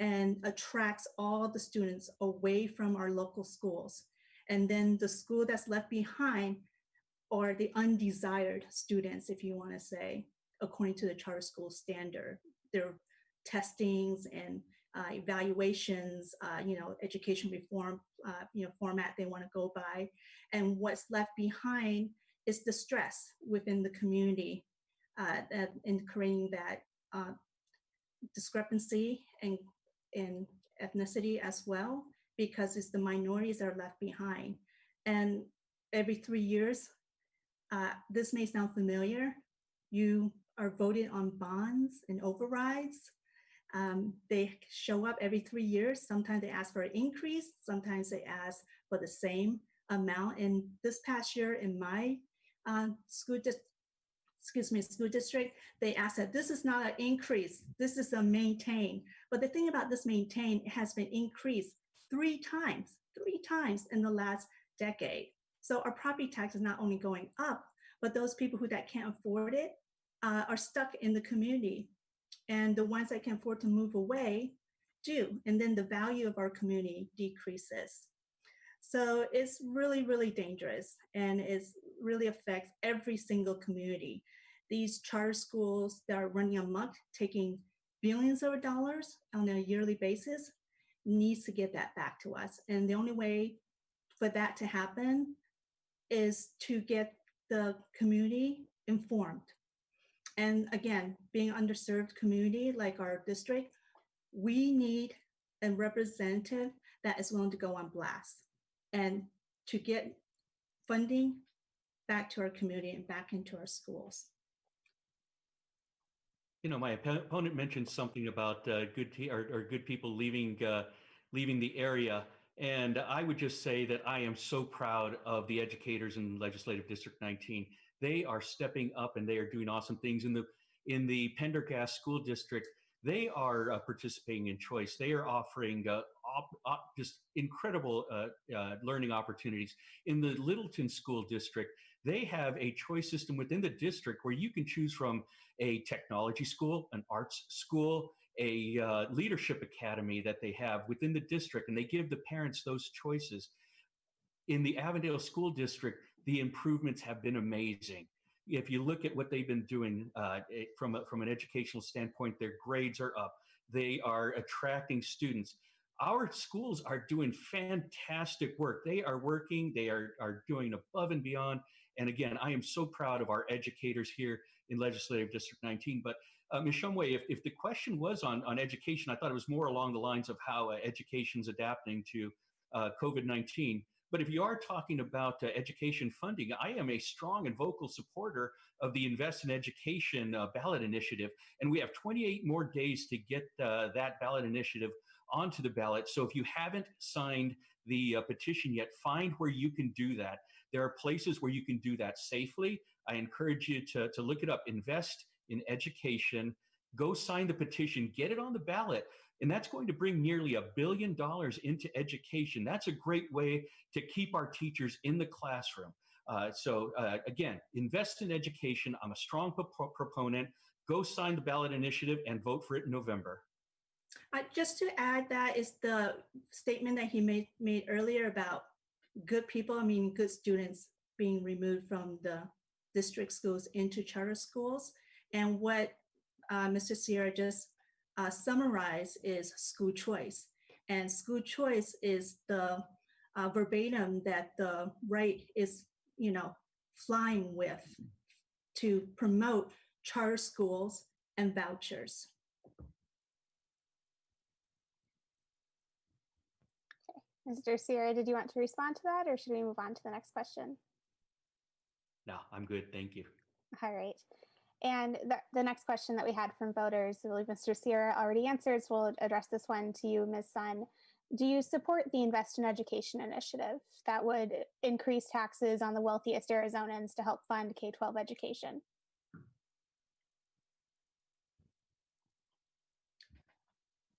and attracts all the students away from our local schools, and then the school that's left behind are the undesired students, if you want to say, according to the charter school standard. Their testings and evaluations, you know, education reform, you know, format they want to go by. And what's left behind is the stress within the community in creating that discrepancy in ethnicity as well, because it's the minorities that are left behind. And every 3 years, this may sound familiar, you are voted on bonds and overrides. They show up every 3 years. Sometimes they ask for an increase. Sometimes they ask for the same amount. And this past year in my school district, they asked that this is not an increase, this is a maintain. But the thing about this maintain, it has been increased three times in the last decade. So our property tax is not only going up, but those people that can't afford it are stuck in the community. And the ones that can afford to move away do. And then the value of our community decreases. So it's really, really dangerous, and it really affects every single community. These charter schools that are running amok, taking billions of dollars on a yearly basis, needs to get that back to us. And the only way for that to happen is to get the community informed. And again, being an underserved community like our district, we need a representative that is willing to go on blast and to get funding back to our community and back into our schools. You know, my opponent mentioned something about good people leaving the area, and I would just say that I am so proud of the educators in Legislative District 19. They are stepping up and they are doing awesome things. In the Pendergast School District, they are participating in choice. They are offering just incredible learning opportunities. In the Littleton School District, they have a choice system within the district where you can choose from a technology school, an arts school, a leadership academy that they have within the district, and they give the parents those choices. In the Avondale School District, the improvements have been amazing. If you look at what they've been doing from an educational standpoint, their grades are up. They are attracting students. Our schools are doing fantastic work. They are working, they are doing above and beyond. And again, I am so proud of our educators here in Legislative District 19. But Ms. Shumway, if the question was on education, I thought it was more along the lines of how education's adapting to COVID-19. But if you are talking about education funding, I am a strong and vocal supporter of the Invest in Education ballot initiative. And we have 28 more days to get that ballot initiative onto the ballot. So if you haven't signed the petition yet, find where you can do that. There are places where you can do that safely. I encourage you to look it up. Invest in Education. Go sign the petition. Get it on the ballot. And that's going to bring nearly $1 billion into education. That's a great way to keep our teachers in the classroom. So again, invest in education. I'm a strong proponent. Go sign the ballot initiative and vote for it in November. Just to add, that is the statement that he made earlier about good people, good students being removed from the district schools into charter schools. And what Mr. Sierra just summarize is school choice. And school choice is the verbatim that the right is, flying with to promote charter schools and vouchers. Okay. Mr. Sierra, did you want to respond to that, or should we move on to the next question? No, I'm good. Thank you. All right. And the next question that we had from voters, I believe Mr. Sierra already answered, so we'll address this one to you, Ms. Sun. Do you support the Invest in Education initiative that would increase taxes on the wealthiest Arizonans to help fund K-12 education?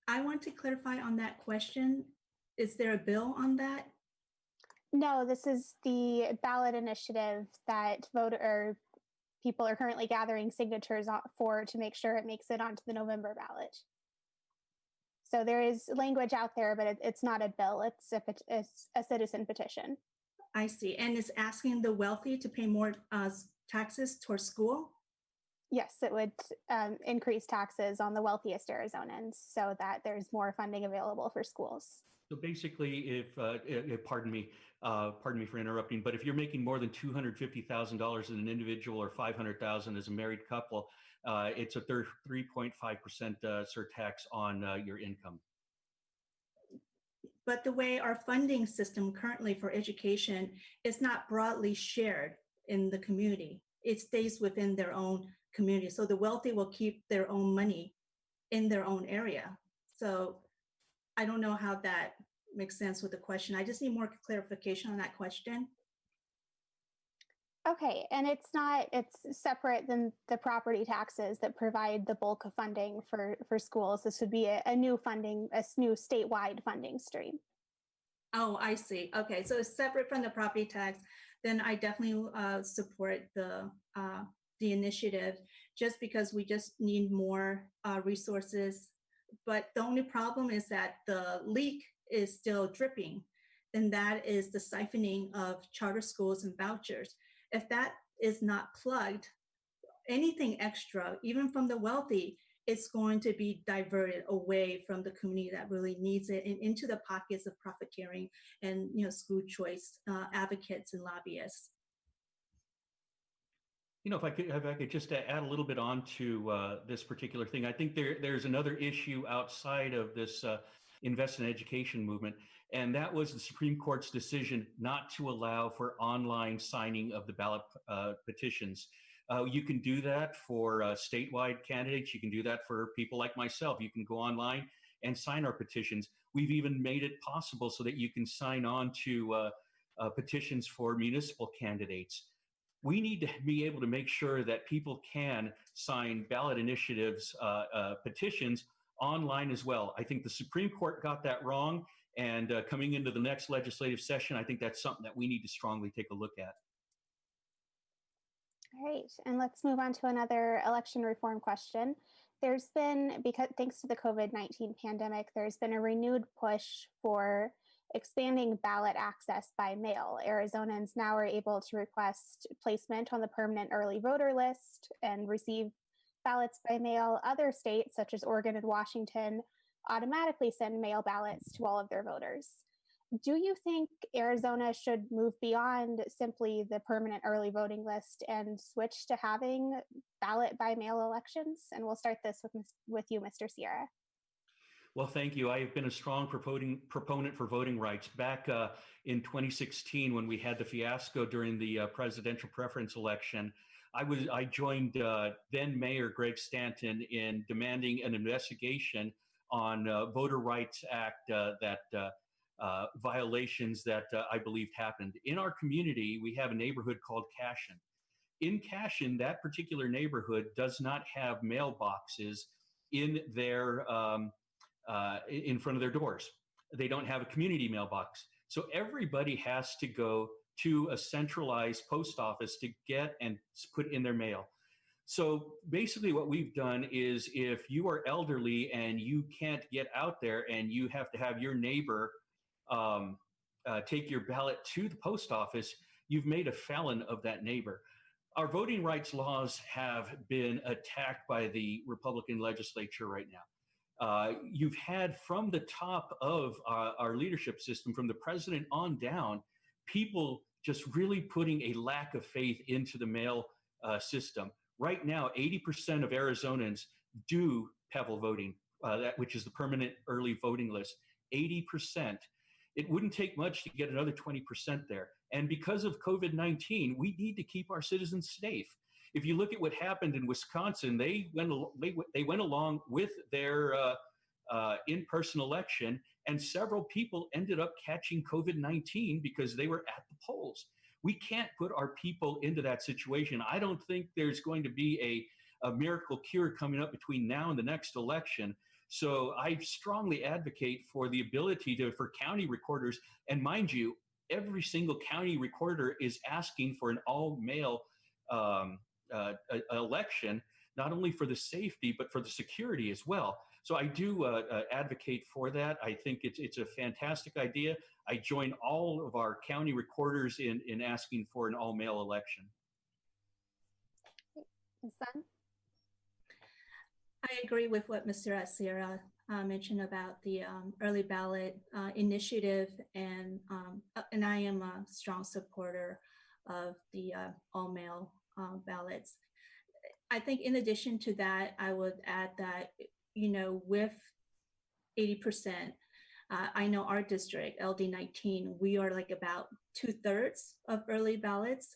I want to clarify on that question. Is there a bill on that? No, this is the ballot initiative that people are currently gathering signatures for to make sure it makes it onto the November ballot. So there is language out there, but it's not a bill. It's a citizen petition. I see. And it's asking the wealthy to pay more taxes towards school? Yes, it would increase taxes on the wealthiest Arizonans so that there's more funding available for schools. So basically, pardon me for interrupting, but if you're making more than $250,000 as an individual or $500,000 as a married couple, it's a 3.5% surtax on your income. But the way our funding system currently for education is not broadly shared in the community. It stays within their own community. So the wealthy will keep their own money in their own area. So I don't know how that makes sense with the question. I just need more clarification on that question. Okay, and it's separate than the property taxes that provide the bulk of funding for schools. This would be a new funding, a new statewide funding stream. Oh, I see. Okay, so it's separate from the property tax. Then I definitely support the initiative, just because we just need more resources. But the only problem is that the leak is still dripping, and that is the siphoning of charter schools and vouchers. If that is not plugged, anything extra, even from the wealthy, it's going to be diverted away from the community that really needs it and into the pockets of profiteering and school choice advocates and lobbyists. If I could just add a little bit on to this particular thing, I think there's another issue outside of this invest in education movement, and that was the Supreme Court's decision not to allow for online signing of the ballot petitions. You can do that for statewide candidates. You can do that for people like myself. You can go online and sign our petitions. We've even made it possible so that you can sign on to petitions for municipal candidates. We need to be able to make sure that people can sign ballot initiatives, petitions online as well. I think the Supreme Court got that wrong, and coming into the next legislative session, I think that's something that we need to strongly take a look at. All right, and let's move on to another election reform question. There's been, thanks to the COVID-19 pandemic, there's been a renewed push for expanding ballot access by mail. Arizonans now are able to request placement on the permanent early voter list and receive ballots by mail. Other states, such as Oregon and Washington, automatically send mail ballots to all of their voters. Do you think Arizona should move beyond simply the permanent early voting list and switch to having ballot by mail elections? And we'll start this with you, Mr. Sierra. Well, thank you. I have been a strong proponent for voting rights. Back in 2016, when we had the fiasco during the presidential preference election, I joined then Mayor Greg Stanton in demanding an investigation on Voter Rights Act violations that I believed happened. In our community, we have a neighborhood called Cashin. In Cashin, that particular neighborhood does not have mailboxes in their in front of their doors. They don't have a community mailbox. So everybody has to go to a centralized post office to get and put in their mail. So basically what we've done is, if you are elderly and you can't get out there and you have to have your neighbor take your ballot to the post office, you've made a felon of that neighbor. Our voting rights laws have been attacked by the Republican legislature right now. You've had, from the top of our leadership system, from the president on down, people just really putting a lack of faith into the mail system. Right now, 80% of Arizonans do PEVL voting, which is the permanent early voting list. 80%. It wouldn't take much to get another 20% there. And because of COVID-19, we need to keep our citizens safe. If you look at what happened in Wisconsin, they went along with their in-person election, and several people ended up catching COVID-19 because they were at the polls. We can't put our people into that situation. I don't think there's going to be a miracle cure coming up between now and the next election. So I strongly advocate for the ability for county recorders, and mind you, every single county recorder is asking for an all-mail election, not only for the safety, but for the security as well. So I do advocate for that. I think it's a fantastic idea. I join all of our county recorders in asking for an all-mail election. Sun? I agree with what Mr. Sierra mentioned about the early ballot initiative, and I am a strong supporter of the all-mail ballots. I think in addition to that, I would add that, with 80%, I know our district, LD19, we are like about 2/3 of early ballots.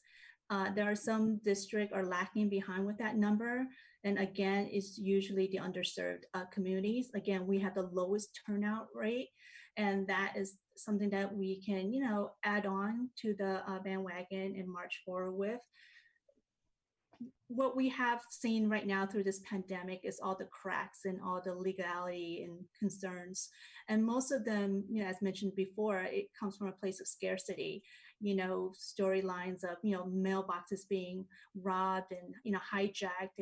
There are some districts are lacking behind with that number. And again, it's usually the underserved communities. Again, we have the lowest turnout rate, and that is something that we can, add on to the bandwagon and march forward with. What we have seen right now through this pandemic is all the cracks and all the legality and concerns. And most of them, as mentioned before, it comes from a place of scarcity, storylines of, mailboxes being robbed and, hijacked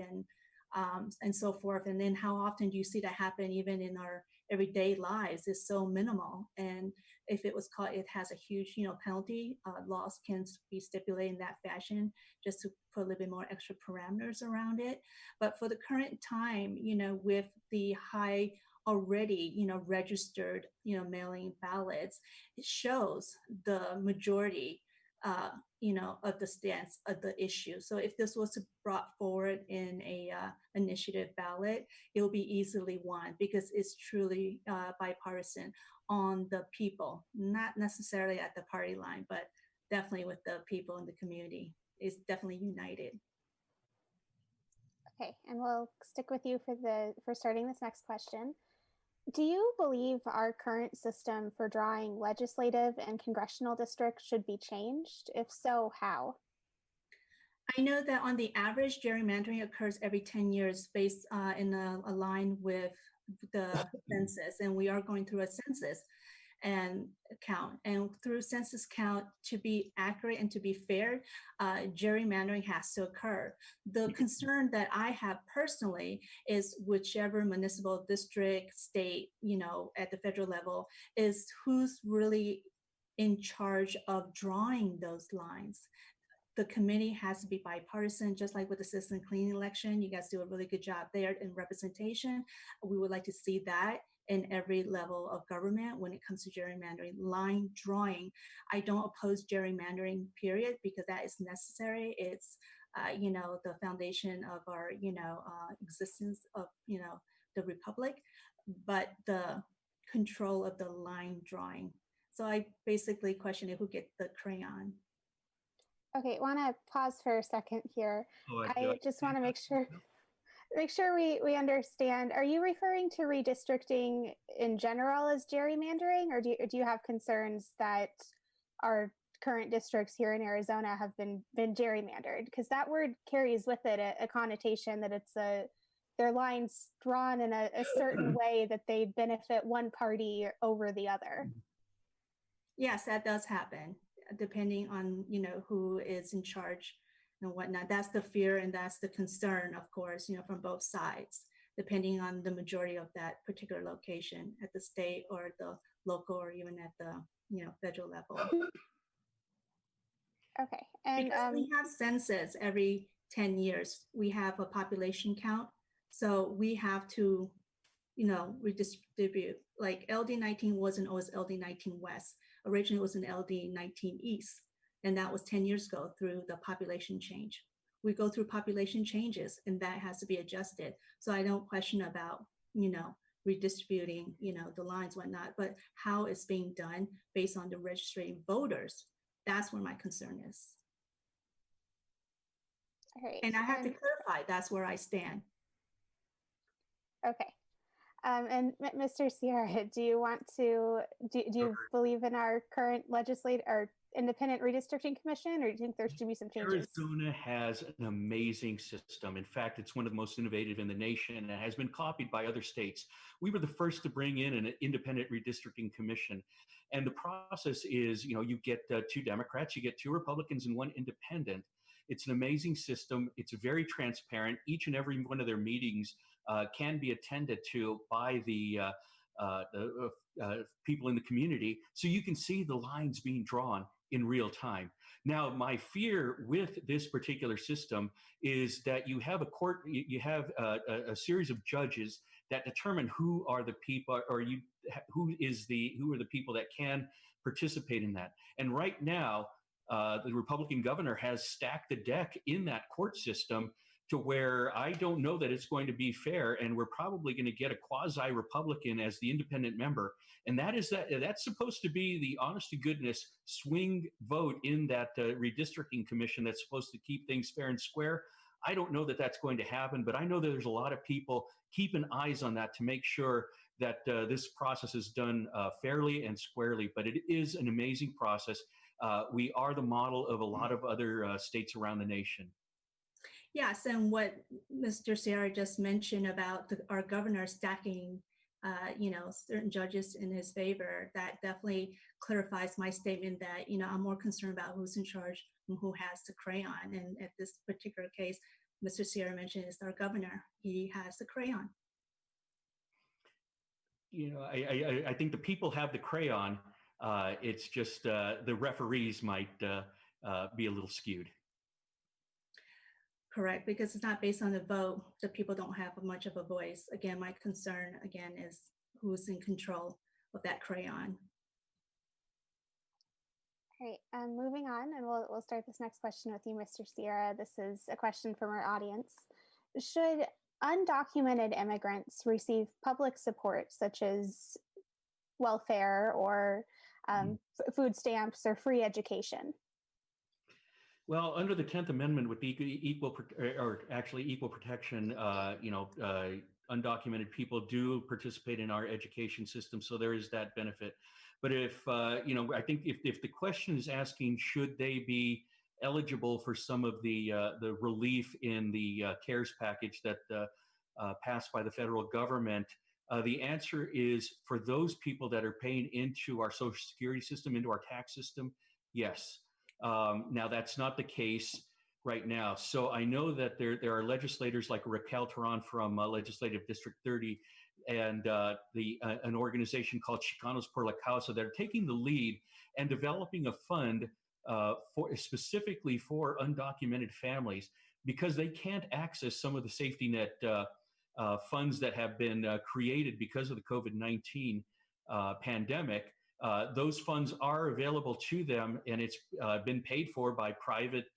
and so forth. And then how often do you see that happen even in our everyday lives is so minimal. And if it was caught, it has a huge, penalty. Laws can be stipulated in that fashion just to put a little bit more extra parameters around it. But for the current time, with the high already, registered, mailing ballots, it shows the majority of the stance of the issue. So if this was brought forward in a initiative ballot, it will be easily won because it's truly bipartisan on the people, not necessarily at the party line, but definitely with the people in the community. It's definitely united. Okay, and we'll stick with you for starting this next question. Do you believe our current system for drawing legislative and congressional districts should be changed? If so, how? I know that on the average, gerrymandering occurs every 10 years based in a line with the census, and we are going through a census and count. And through census count, to be accurate and to be fair, gerrymandering has to occur. The concern that I have personally is whichever municipal district, state, at the federal level, is who's really in charge of drawing those lines. The committee has to be bipartisan, just like with the citizen cleaning election. You guys do a really good job there in representation. We would like to see that in every level of government when it comes to gerrymandering, line drawing. I don't oppose gerrymandering, period, because that is necessary. It's, the foundation of our, existence of, the republic, but the control of the line drawing. So I basically question who gets the crayon. Okay, want to pause for a second here. I just want to make sure we understand. Are you referring to redistricting in general as gerrymandering, or do you have concerns that our current districts here in Arizona have been gerrymandered? Because that word carries with it a connotation that it's their lines drawn in a certain way that they benefit one party over the other. Yes, that does happen, depending on, who is in charge and whatnot. That's the fear and that's the concern, of course, from both sides, depending on the majority of that particular location at the state or the local or even at the, federal level. Okay. And because we have census every 10 years, we have a population count. So we have to, redistribute. Like LD19 wasn't always LD19 West. Originally it was an LD19 East. And that was 10 years ago through the population change. We go through population changes and that has to be adjusted. So I don't question about, redistributing, the lines, whatnot, but how it's being done based on the registering voters. That's where my concern is. All right. And I have to clarify, that's where I stand. Okay. And Mr. Sierra, do you want to, do you believe in our current legislative or independent redistricting commission, or do you think there should be some changes? Arizona has an amazing system. In fact, it's one of the most innovative in the nation and has been copied by other states. We were the first to bring in an independent redistricting commission. And the process is, you get 2 Democrats, you get 2 Republicans and 1 independent. It's an amazing system. It's very transparent. Each and every one of their meetings can be attended to by the people in the community, so you can see the lines being drawn in real time. Now, my fear with this particular system is that you have a court, you have a series of judges that determine who are the people, or who are the people that can participate in that. And right now, the Republican governor has stacked the deck in that court system to where I don't know that it's going to be fair, and we're probably going to get a quasi-Republican as the independent member. And that's supposed to be the honest to goodness swing vote in that redistricting commission that's supposed to keep things fair and square. I don't know that that's going to happen, but I know that there's a lot of people keeping eyes on that to make sure that this process is done fairly and squarely, but it is an amazing process. We are the model of a lot of other states around the nation. Yes, and what Mr. Sierra just mentioned about our governor stacking, certain judges in his favor, that definitely clarifies my statement that, I'm more concerned about who's in charge and who has the crayon. And at this particular case, Mr. Sierra mentioned is our governor. He has the crayon. I think the people have the crayon. It's just the referees might be a little skewed. Correct, because it's not based on the vote. The people don't have much of a voice. Again, my concern, again, is who's in control of that crayon. Great, moving on, and we'll start this next question with you, Mr. Sierra. This is a question from our audience. Should undocumented immigrants receive public support, such as welfare or food stamps or free education? Well, under the 10th Amendment with equal protection, undocumented people do participate in our education system, so there is that benefit. But if, I think if the question is asking, should they be eligible for some of the relief in the CARES package that passed by the federal government, the answer is for those people that are paying into our Social Security system, into our tax system, yes. Now, that's not the case right now. So I know that there are legislators like Raquel Teran from Legislative District 30 and an organization called Chicanos por la Causa that are taking the lead and developing a fund specifically for undocumented families because they can't access some of the safety net funds that have been created because of the COVID-19 pandemic. Those funds are available to them, and it's been paid for by private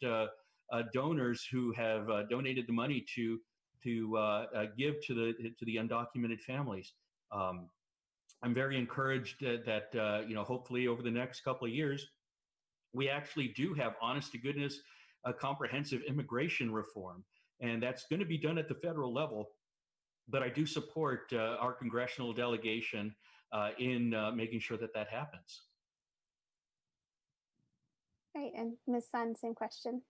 donors who have donated the money to give to the undocumented families. I'm very encouraged that hopefully over the next couple of years, we actually do have honest to goodness comprehensive immigration reform, and that's going to be done at the federal level. But I do support our congressional delegation in making sure that that happens. Right, and Ms. Sun, same question.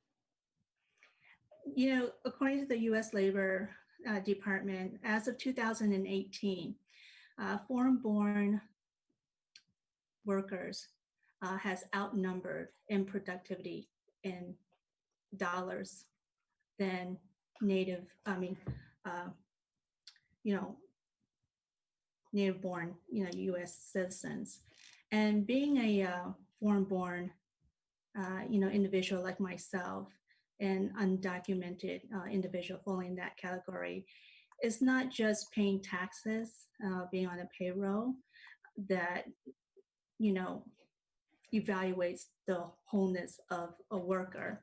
According to the U.S. Labor Department, as of 2018, foreign-born workers has outnumbered in productivity in dollars than native-born, U.S. citizens. And being a foreign-born, individual like myself, an undocumented individual falling in that category, is not just paying taxes, being on a payroll that, evaluates the wholeness of a worker.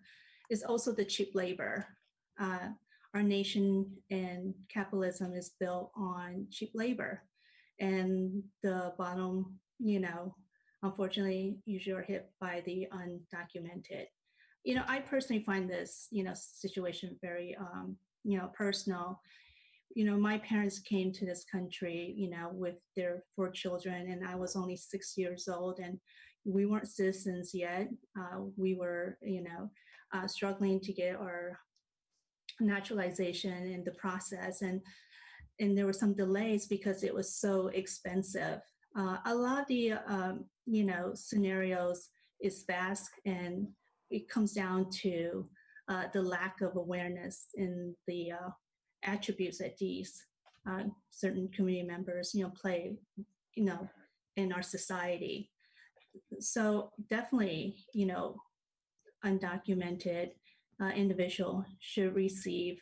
It's also the cheap labor. Our nation and capitalism is built on cheap labor. And the bottom, unfortunately, usually are hit by the undocumented. I personally find this, situation very, personal. My parents came to this country, with their 4 children, and I was only 6 years old, and we weren't citizens yet. We were, struggling to get our naturalization in the process, and there were some delays because it was so expensive. A lot of the, scenarios is fast, and it comes down to the lack of awareness in the attributes that these certain community members, play, in our society. So definitely, undocumented individual should receive,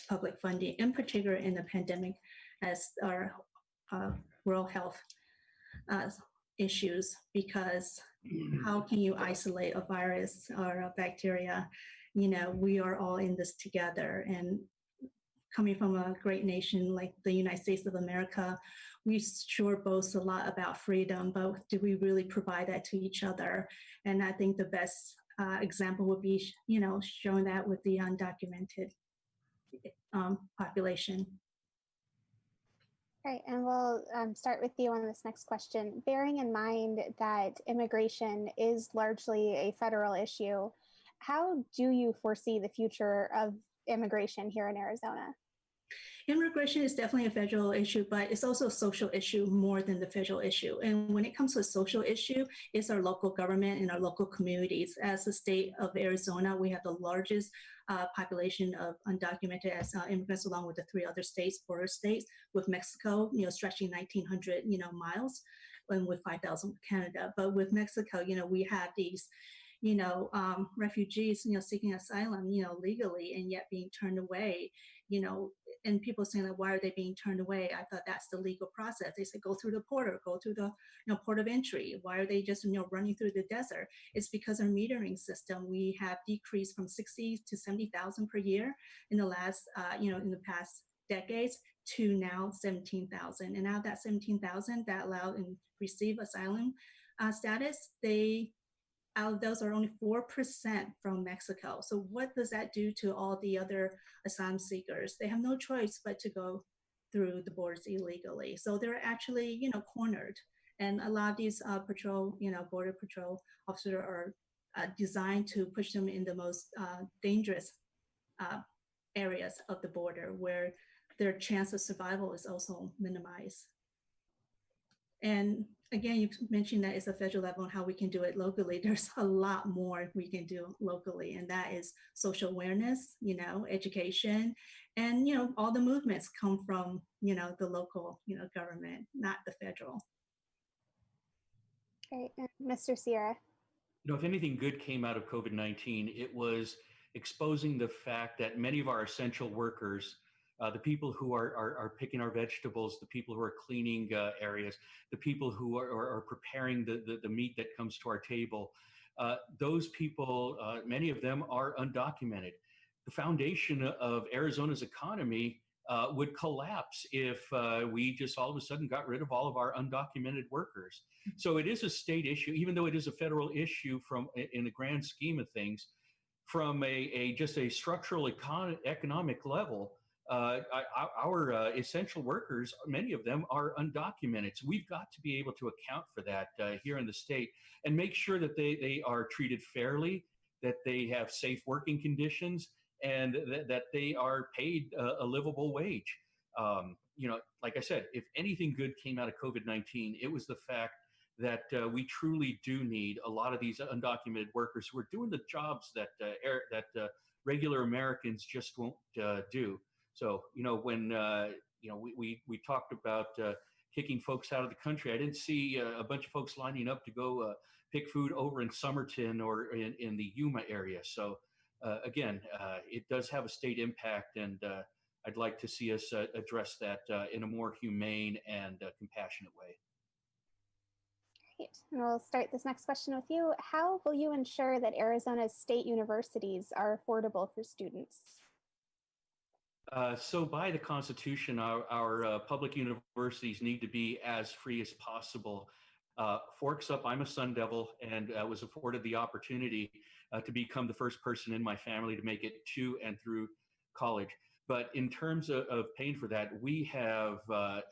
public funding, in particular in the pandemic, as our world health issues, because how can you isolate a virus or a bacteria? We are all in this together, and coming from a great nation like the United States of America, we sure boast a lot about freedom, but do we really provide that to each other? And I think the best example would be, showing that with the undocumented population. All right, and we'll start with you on this next question. Bearing in mind that immigration is largely a federal issue, how do you foresee the future of immigration here in Arizona? Immigration is definitely a federal issue, but it's also a social issue more than the federal issue. And when it comes to a social issue, it's our local government and our local communities. As the state of Arizona, we have the largest population of undocumented immigrants, along with the 3 other states, border states, with Mexico, stretching 1,900, miles, and with 5,000 with Canada. But with Mexico, we have these refugees, seeking asylum, legally, and yet being turned away, and people saying like, why are they being turned away? I thought that's the legal process. They said, go through the border, go through the port of entry. Why are they just, running through the desert? It's because our metering system, we have decreased from 60 to 70,000 per year in the last, in the past decades to now 17,000. And out of that 17,000 that allowed and receive asylum status, out of those are only 4% from Mexico. So what does that do to all the other asylum seekers? They have no choice but to go through the borders illegally. So they're actually, cornered. And a lot of these border patrol officers are designed to push them in the most dangerous areas of the border where their chance of survival is also minimized. And again, you mentioned that it's a federal level and how we can do it locally. There's a lot more we can do locally, and that is social awareness, education, and all the movements come from the local government, not the federal. Great, and Mr. Sierra. If anything good came out of COVID-19, it was exposing the fact that many of our essential workers, the people who are picking our vegetables, the people who are cleaning areas, the people who are preparing the meat that comes to our table, those people, many of them are undocumented. The foundation of Arizona's economy would collapse if we just all of a sudden got rid of all of our undocumented workers. So it is a state issue, even though it is a federal issue in the grand scheme of things. From just a structural economic level, our essential workers, many of them are undocumented. So we've got to be able to account for that here in the state and make sure that they are treated fairly, that they have safe working conditions, and that they are paid a livable wage. Like I said, if anything good came out of COVID-19, it was the fact that we truly do need a lot of these undocumented workers who are doing the jobs that regular Americans just won't do. So, when, we talked about kicking folks out of the country, I didn't see a bunch of folks lining up to go pick food over in Somerton or in the Yuma area. So, again, it does have a state impact, and I'd like to see us address that in a more humane and compassionate way. Great. And we'll start this next question with you. How will you ensure that Arizona's state universities are affordable for students? So by the Constitution, our public universities need to be as free as possible. Forks up, I'm a Sun Devil, and was afforded the opportunity to become the first person in my family to make it to and through college. But in terms of paying for that, we have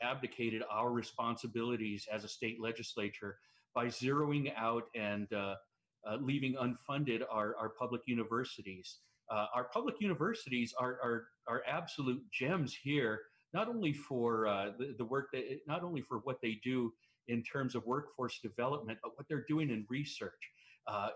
abdicated our responsibilities as a state legislature by zeroing out and leaving unfunded our public universities. Our public universities are absolute gems here, not only for the work not only for what they do in terms of workforce development, but what they're doing in research.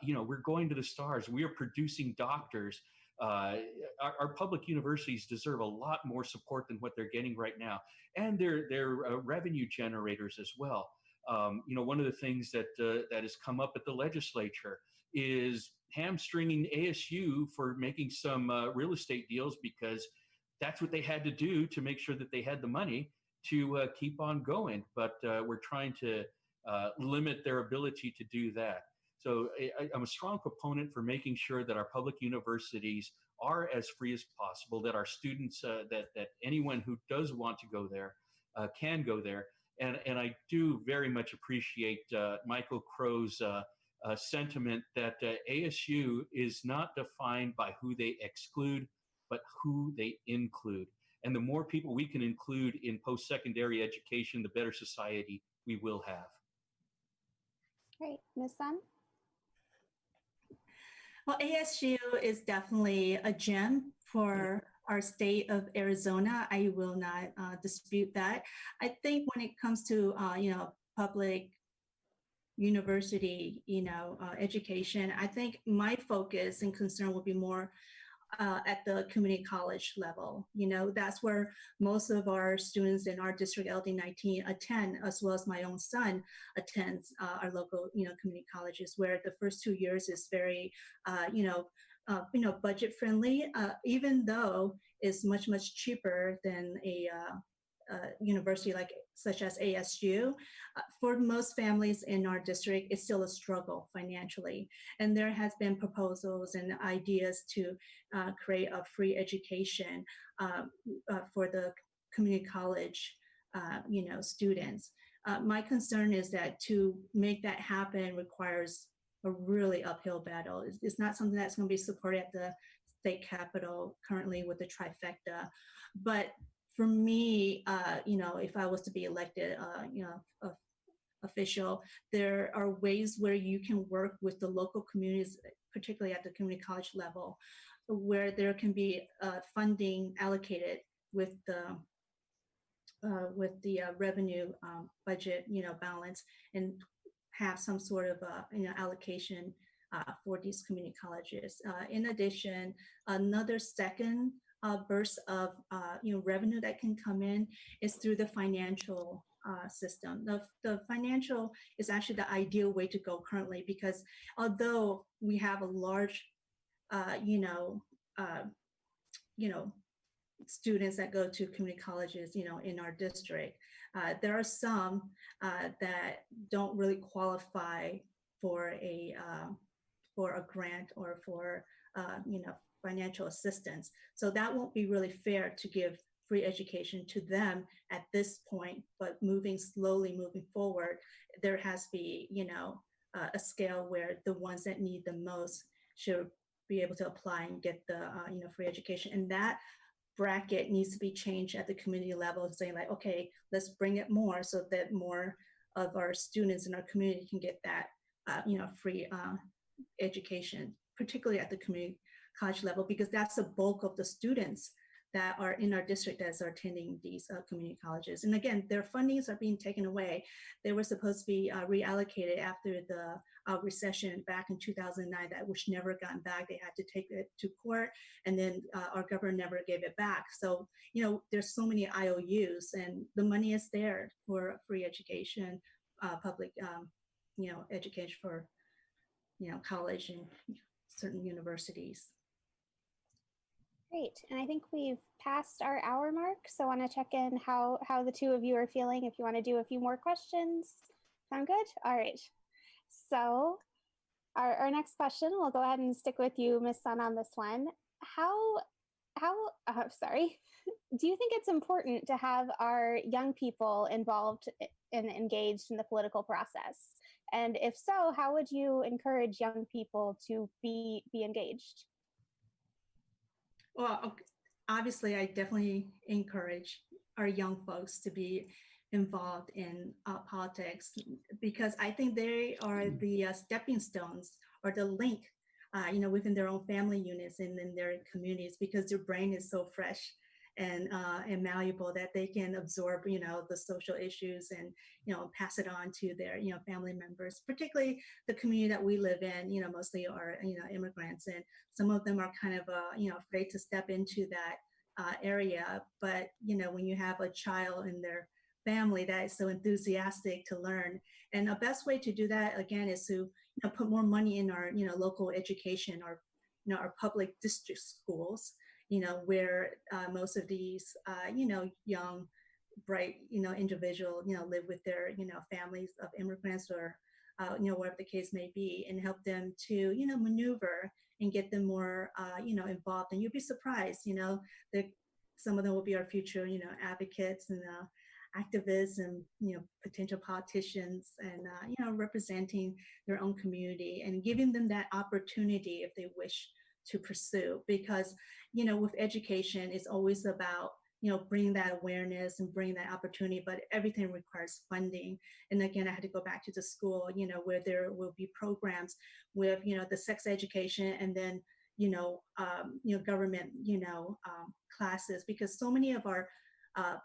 We're going to the stars. We are producing doctors. Our public universities deserve a lot more support than what they're getting right now, and they're revenue generators as well. One of the things that has come up at the legislature is hamstringing ASU for making some real estate deals, because that's what they had to do to make sure that they had the money to keep on going. But we're trying to limit their ability to do that. So I'm a strong proponent for making sure that our public universities are as free as possible, that our students, that anyone who does want to go there can go there. And I do very much appreciate Michael Crow's sentiment that ASU is not defined by who they exclude, but who they include. And the more people we can include in post-secondary education, the better society we will have. Great. Ms. Sun? Well, ASU is definitely a gem for our state of Arizona. I will not dispute that. I think when it comes to public university education, I think my focus and concern will be more at the community college level. That's where most of our students in our district LD19 attend, as well as my own son attends our local community colleges, where the first 2 years is very budget friendly, even though it's much cheaper than a university such as ASU. For most families in our district, it's still a struggle financially. And there has been proposals and ideas to create a free education for the community college students. My concern is that to make that happen requires a really uphill battle. It's not something that's going to be supported at the state capitol currently with the trifecta. But for me, if I was to be elected, official, there are ways where you can work with the local communities, particularly at the community college level, where there can be funding allocated with the revenue budget, balance, and have some sort of allocation for these community colleges. In addition, another second burst of revenue that can come in is through the financial system. The financial is actually the ideal way to go currently, because although we have a large students that go to community colleges in our district, there are some that don't really qualify for a grant or for financial assistance. So that won't be really fair to give free education to them at this point, but moving forward, there has to be a scale where the ones that need the most should be able to apply and get the free education. And that bracket needs to be changed at the community level, saying like, okay, let's bring it more so that more of our students in our community can get that free education, particularly at the community college level, because that's the bulk of the students that are in our district that are attending these community colleges. And again, their fundings are being taken away. They were supposed to be reallocated after the recession back in 2009, that which never gotten back. They had to take it to court, and then our governor never gave it back. So, there's so many IOUs, and the money is there for free education, public, education for, college and certain universities. Great. And I think we've passed our hour mark. So I want to check in how the two of you are feeling. If you want to do a few more questions. Sound good? All right. So our next question, we'll go ahead and stick with you, Ms. Sun, on this one. Do you think it's important to have our young people involved and engaged in the political process? And if so, how would you encourage young people to be engaged? Well, obviously, I definitely encourage our young folks to be involved in politics, because I think they are the stepping stones or the link, within their own family units and in their communities, because their brain is so fresh and malleable that they can absorb, the social issues and, pass it on to their, family members, particularly the community that we live in, mostly are, immigrants, and some of them are kind of, afraid to step into that area. But, when you have a child in their family that is so enthusiastic to learn, and the best way to do that, again, is to, put more money in our, local education, or, our public district schools, where most of these, young, bright, individual, live with their, families of immigrants, or, whatever the case may be, and help them to, maneuver and get them more, involved. And you'll be surprised, that some of them will be our future, advocates and activists and, potential politicians, and, representing their own community and giving them that opportunity if they wish to pursue. Because, with education, it's always about bring that awareness and bring that opportunity, but everything requires funding. And again, I had to go back to the school, where there will be programs with, the sex education, and then, government, classes, because so many of our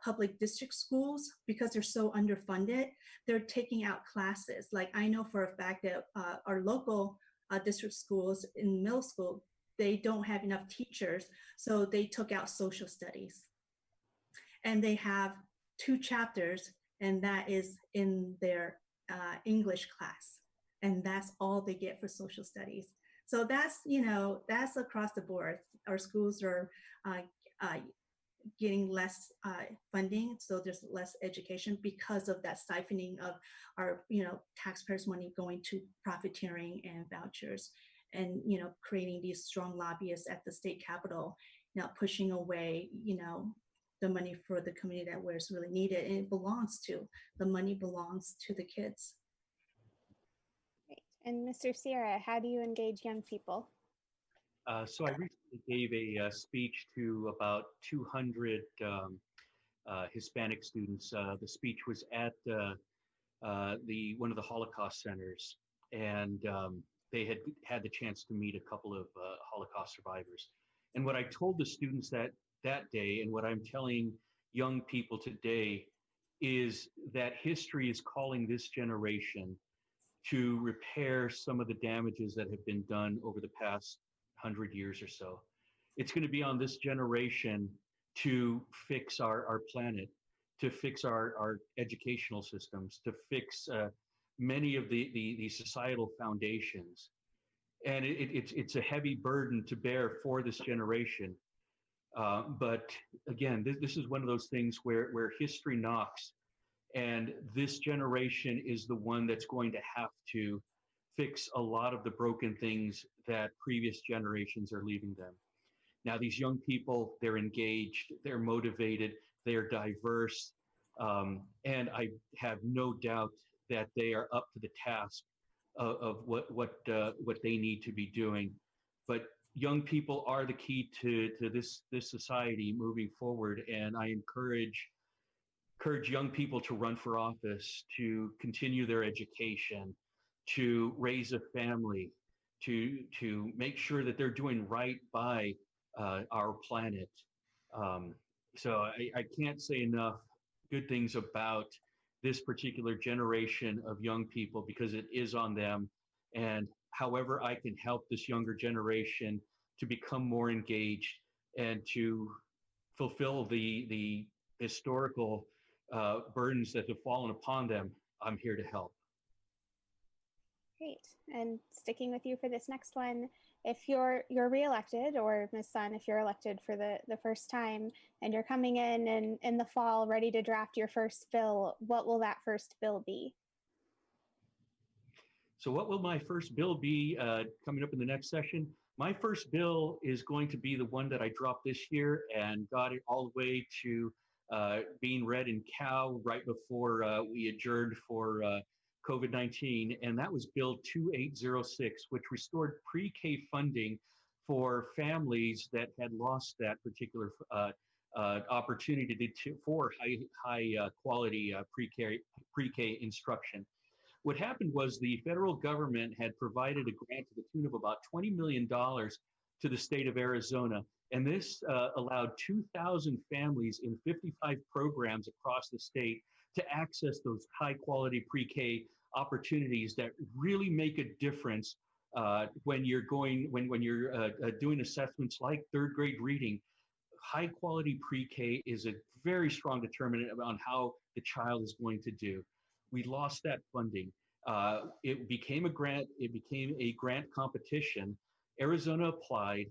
public district schools, because they're so underfunded, they're taking out classes. Like I know for a fact that our local district schools in middle school, they don't have enough teachers, so they took out social studies. And they have 2 chapters, and that is in their English class. And that's all they get for social studies. So that's, that's across the board. Our schools are getting less funding, so there's less education because of that siphoning of our, taxpayers' money going to profiteering and vouchers, and, creating these strong lobbyists at the state capitol, pushing away, the money for the community that where it's really needed. And the money belongs to the kids. Great. And Mr. Sierra, how do you engage young people? So I recently gave a speech to about 200 Hispanic students. The speech was at one of the Holocaust centers, and they had the chance to meet a couple of Holocaust survivors. And what I told the students that day, and what I'm telling young people today, is that history is calling this generation to repair some of the damages that have been done over the past 100 years or so. It's going to be on this generation to fix our planet, to fix our educational systems, to fix many of the societal foundations. And it's a heavy burden to bear for this generation. But again, this is one of those things where history knocks, and this generation is the one that's going to have to fix a lot of the broken things that previous generations are leaving them. Now, these young people, they're engaged, they're motivated, they're diverse, and I have no doubt that they are up to the task of what they need to be doing. But young people are the key to this society moving forward, and I encourage young people to run for office, to continue their education, to raise a family, to make sure that they're doing right by our planet. So I can't say enough good things about this particular generation of young people, because it is on them. And however I can help this younger generation to become more engaged and to fulfill the historical burdens that have fallen upon them, I'm here to help. Great. And sticking with you for this next one, if you're reelected, or Ms. Sun, if you're elected for the first time, and you're coming in the fall ready to draft your first bill, what will that first bill be? So what will my first bill be coming up in the next session? My first bill is going to be the one that I dropped this year and got it all the way to being read in Cal right before we adjourned for COVID-19, and that was Bill 2806, which restored pre-K funding for families that had lost that particular opportunity for high quality pre-K instruction. What happened was the federal government had provided a grant to the tune of about $20 million to the state of Arizona, and this allowed 2,000 families in 55 programs across the state to access those high quality pre-K opportunities that really make a difference when you're doing assessments like third grade reading. High quality pre-K is a very strong determinant on how the child is going to do. We lost that funding. It became a grant. It became a grant competition. Arizona applied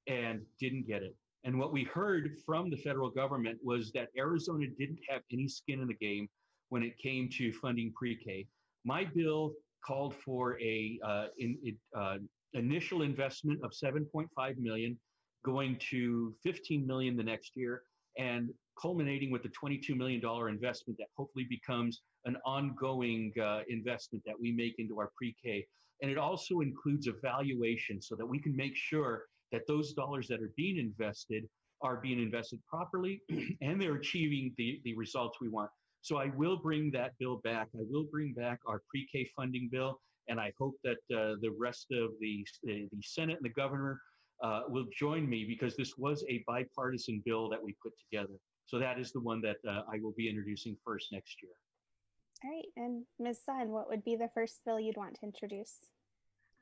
and didn't get it. And what we heard from the federal government was that Arizona didn't have any skin in the game when it came to funding pre-K. My bill called for a initial investment of $7.5 million, going to $15 million the next year, and culminating with the $22 million investment that hopefully becomes an ongoing investment that we make into our pre-K. And it also includes evaluation so that we can make sure that those dollars that are being invested are being invested properly and they're achieving the results we want. So I will bring that bill back. I will bring back our pre-K funding bill, and I hope that the rest of the Senate and the governor will join me, because this was a bipartisan bill that we put together. So that is the one that I will be introducing first next year. All right, and Ms. Sun, what would be the first bill you'd want to introduce?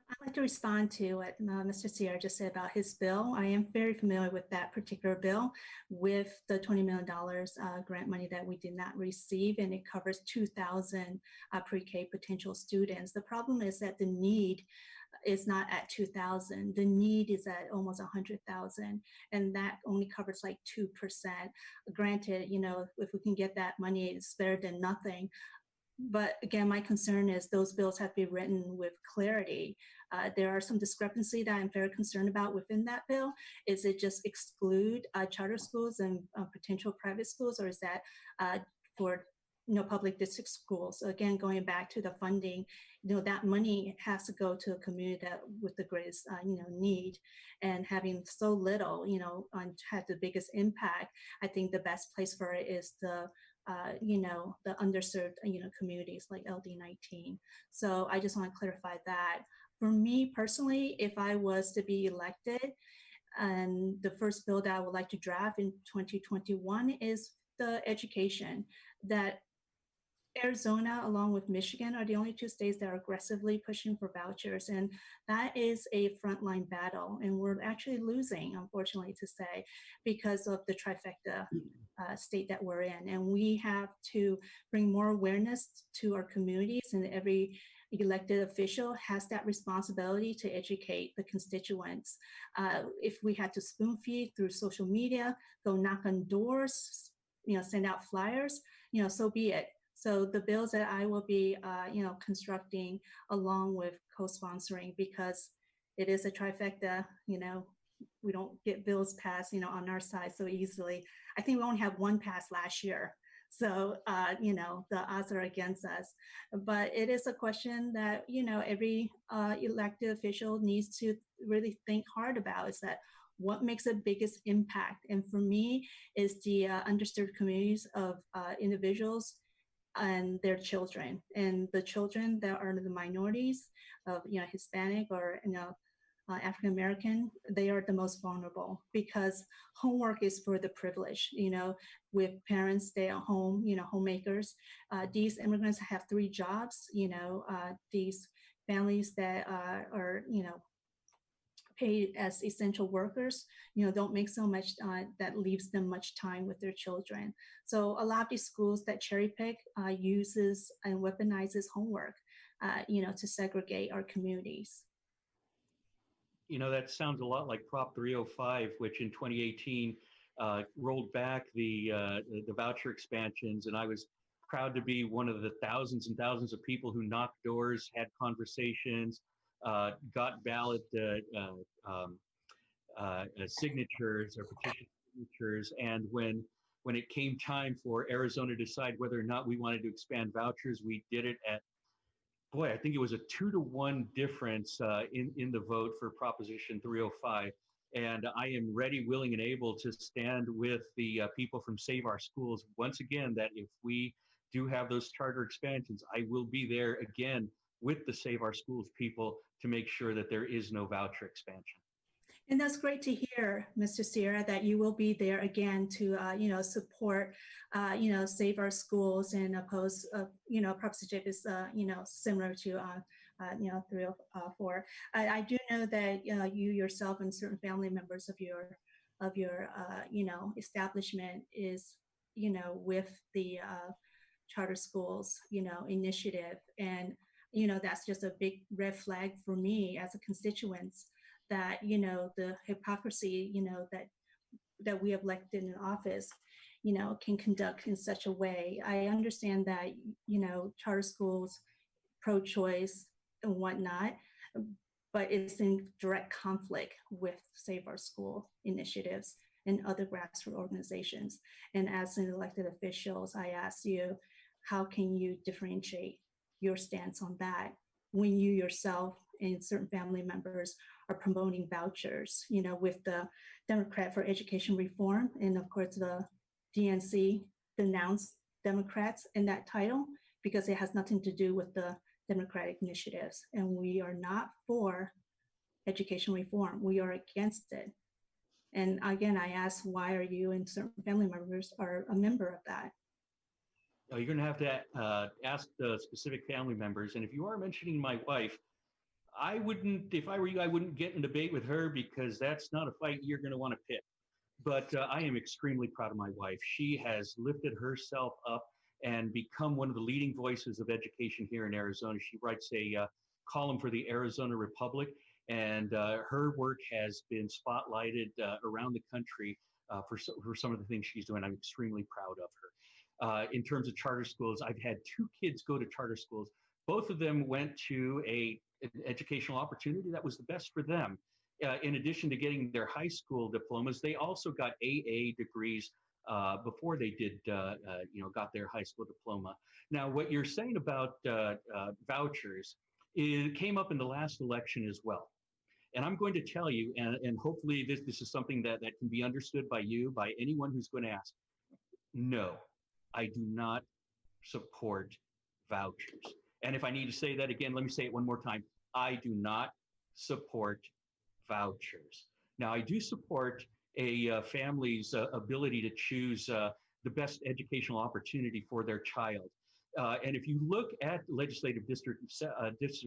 I'd like to respond to what Mr. Sierra just said about his bill. I am very familiar with that particular bill, with the $20 million grant money that we did not receive, and it covers 2,000 pre-K potential students. The problem is that the need is not at 2,000. The need is at almost 100,000, and that only covers like 2%. Granted, you know, if we can get that money, it's better than nothing. But again, my concern is those bills have to be written with clarity. There are some discrepancy that I'm very concerned about within that bill. Is it just exclude charter schools and potential private schools, or is that for public district schools? So again, going back to the funding, that money has to go to a community that with the greatest need, and having so little had the biggest impact. I think the best place for it is the underserved, communities like LD19. So I just want to clarify that. For me personally, if I was to be elected, and the first bill that I would like to draft in 2021 is the education, that Arizona, along with Michigan, are the only two states that are aggressively pushing for vouchers. And that is a frontline battle. And we're actually losing, unfortunately to say, because of the trifecta state that we're in. And we have to bring more awareness to our communities, and every elected official has that responsibility to educate the constituents. If we had to spoon feed through social media, go knock on doors, send out flyers, so be it. So the bills that I will be, constructing along with co-sponsoring, because it is a trifecta, we don't get bills passed, on our side so easily. I think we only have one pass last year. So, the odds are against us. But it is a question that, every elected official needs to really think hard about, is that what makes the biggest impact? And for me, is the underserved communities of individuals and their children, and the children that are the minorities of Hispanic or African American. They are the most vulnerable, because homework is for the privileged. With parents stay at home, homemakers. These immigrants have 3 jobs. These families that are paid as essential workers, don't make so much that leaves them much time with their children. So a lot of these schools that cherry pick uses and weaponizes homework, to segregate our communities. That sounds a lot like Prop 305, which in 2018 rolled back the voucher expansions, and I was proud to be one of the thousands and thousands of people who knocked doors, had conversations, got ballot signatures or petition signatures. And when it came time for Arizona to decide whether or not we wanted to expand vouchers, we did it at, boy, I think it was a 2-to-1 difference in the vote for Proposition 305. And I am ready, willing, and able to stand with the people from Save Our Schools once again, that if we do have those charter expansions, I will be there again with the Save Our Schools people to make sure that there is no voucher expansion. And that's great to hear, Mr. Sierra, that you will be there again to, support, Save Our Schools and oppose, Proposition is, similar to, 304. I do know that you yourself and certain family members of your establishment is, with the charter schools, initiative. And, that's just a big red flag for me as a constituent, that, the hypocrisy, that we have elected in office, can conduct in such a way. I understand that, charter schools, pro-choice and whatnot, but it's in direct conflict with Save Our School initiatives and other grassroots organizations. And as an elected officials, I ask you, how can you differentiate your stance on that when you yourself and certain family members are promoting vouchers, with the Democrat for Education Reform. And of course, the DNC denounced Democrats in that title because it has nothing to do with the Democratic initiatives. And we are not for education reform. We are against it. And again, I ask, why are you and certain family members are a member of that? You're going to have to ask the specific family members. And if you are mentioning my wife, I wouldn't, if I were you, I wouldn't get in debate with her because that's not a fight you're going to want to pick. But I am extremely proud of my wife. She has lifted herself up and become one of the leading voices of education here in Arizona. She writes a column for the Arizona Republic, and her work has been spotlighted around the country for some of the things she's doing. I'm extremely proud of her. In terms of charter schools, I've had 2 kids go to charter schools. Both of them went to an educational opportunity that was the best for them. In addition to getting their high school diplomas, they also got AA degrees before they did, got their high school diploma. Now, what you're saying about vouchers, it came up in the last election as well. And I'm going to tell you, and hopefully this is something that can be understood by you, by anyone who's going to ask. No, I do not support vouchers. And if I need to say that again, let me say it one more time. I do not support vouchers. Now, I do support a family's ability to choose the best educational opportunity for their child. And if you look at Legislative District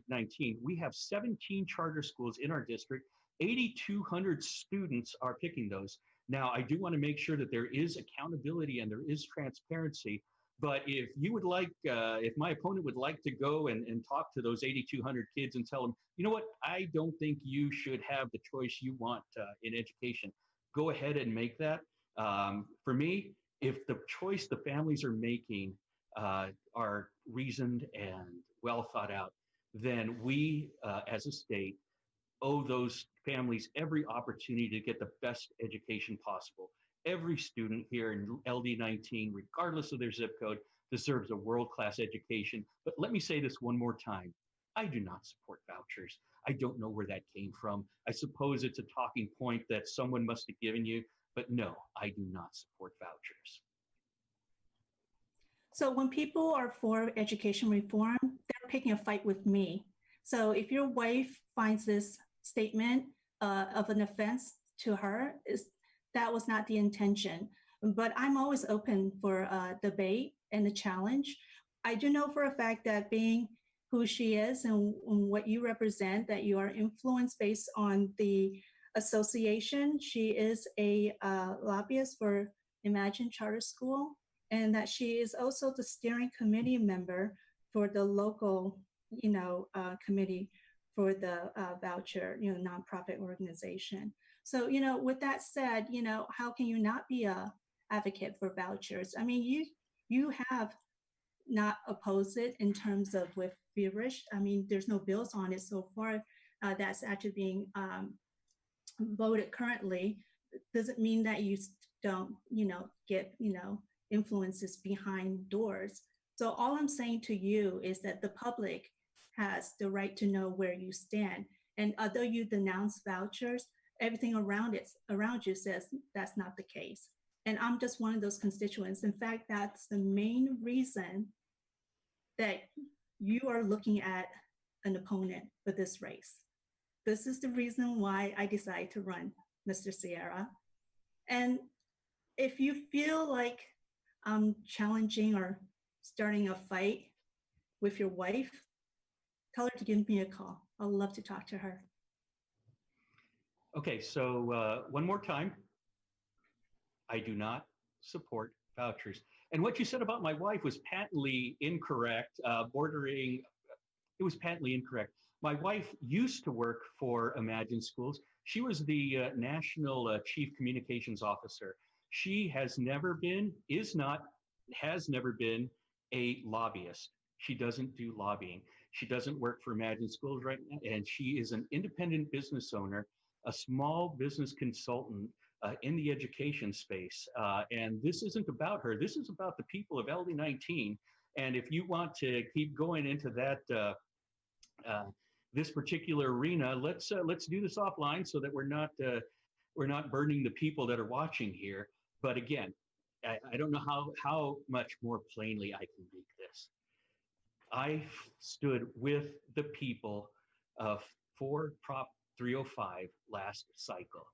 19, we have 17 charter schools in our district. 8,200 students are picking those. Now, I do want to make sure that there is accountability and there is transparency. But if you would like, if my opponent would like to go and talk to those 8,200 kids and tell them, you know what, I don't think you should have the choice you want in education, go ahead and make that. For me, if the choice the families are making are reasoned and well thought out, then we as a state owe those families every opportunity to get the best education possible. Every student here in LD19, regardless of their zip code, deserves a world-class education. But let me say this one more time. I do not support vouchers. I don't know where that came from. I suppose it's a talking point that someone must have given you, but no, I do not support vouchers. So when people are for education reform, they're picking a fight with me. So if your wife finds this statement of an offense to her, that was not the intention. But I'm always open for debate and a challenge. I do know for a fact that being who she is and what you represent, that you are influenced based on the association. She is a lobbyist for Imagine Charter School, and that she is also the steering committee member for the local, committee for the voucher, nonprofit organization. So, with that said, how can you not be a advocate for vouchers? I mean, you have not opposed it in terms of with feverish. I mean, there's no bills on it so far that's actually being voted currently. Doesn't mean that you don't, get, influences behind doors. So all I'm saying to you is that the public has the right to know where you stand. And although you denounce vouchers, everything around you says that's not the case. And I'm just one of those constituents. In fact, that's the main reason that you are looking at an opponent for this race. This is the reason why I decided to run, Mr. Sierra. And if you feel like I'm challenging or starting a fight with your wife, tell her to give me a call. I'd love to talk to her. Okay, so one more time. I do not support vouchers. And what you said about my wife was patently incorrect, it was patently incorrect. My wife used to work for Imagine Schools. She was the National Chief Communications Officer. She has never been, has never been a lobbyist. She doesn't do lobbying. She doesn't work for Imagine Schools right now, and she is an independent business owner, a small business consultant in the education space. And this isn't about her. This is about the people of LD19. And if you want to keep going into that this particular arena, let's do this offline so that we're not burdening the people that are watching here. But again, I don't know how much more plainly I can make this. I stood with the people for Prop 305 last cycle.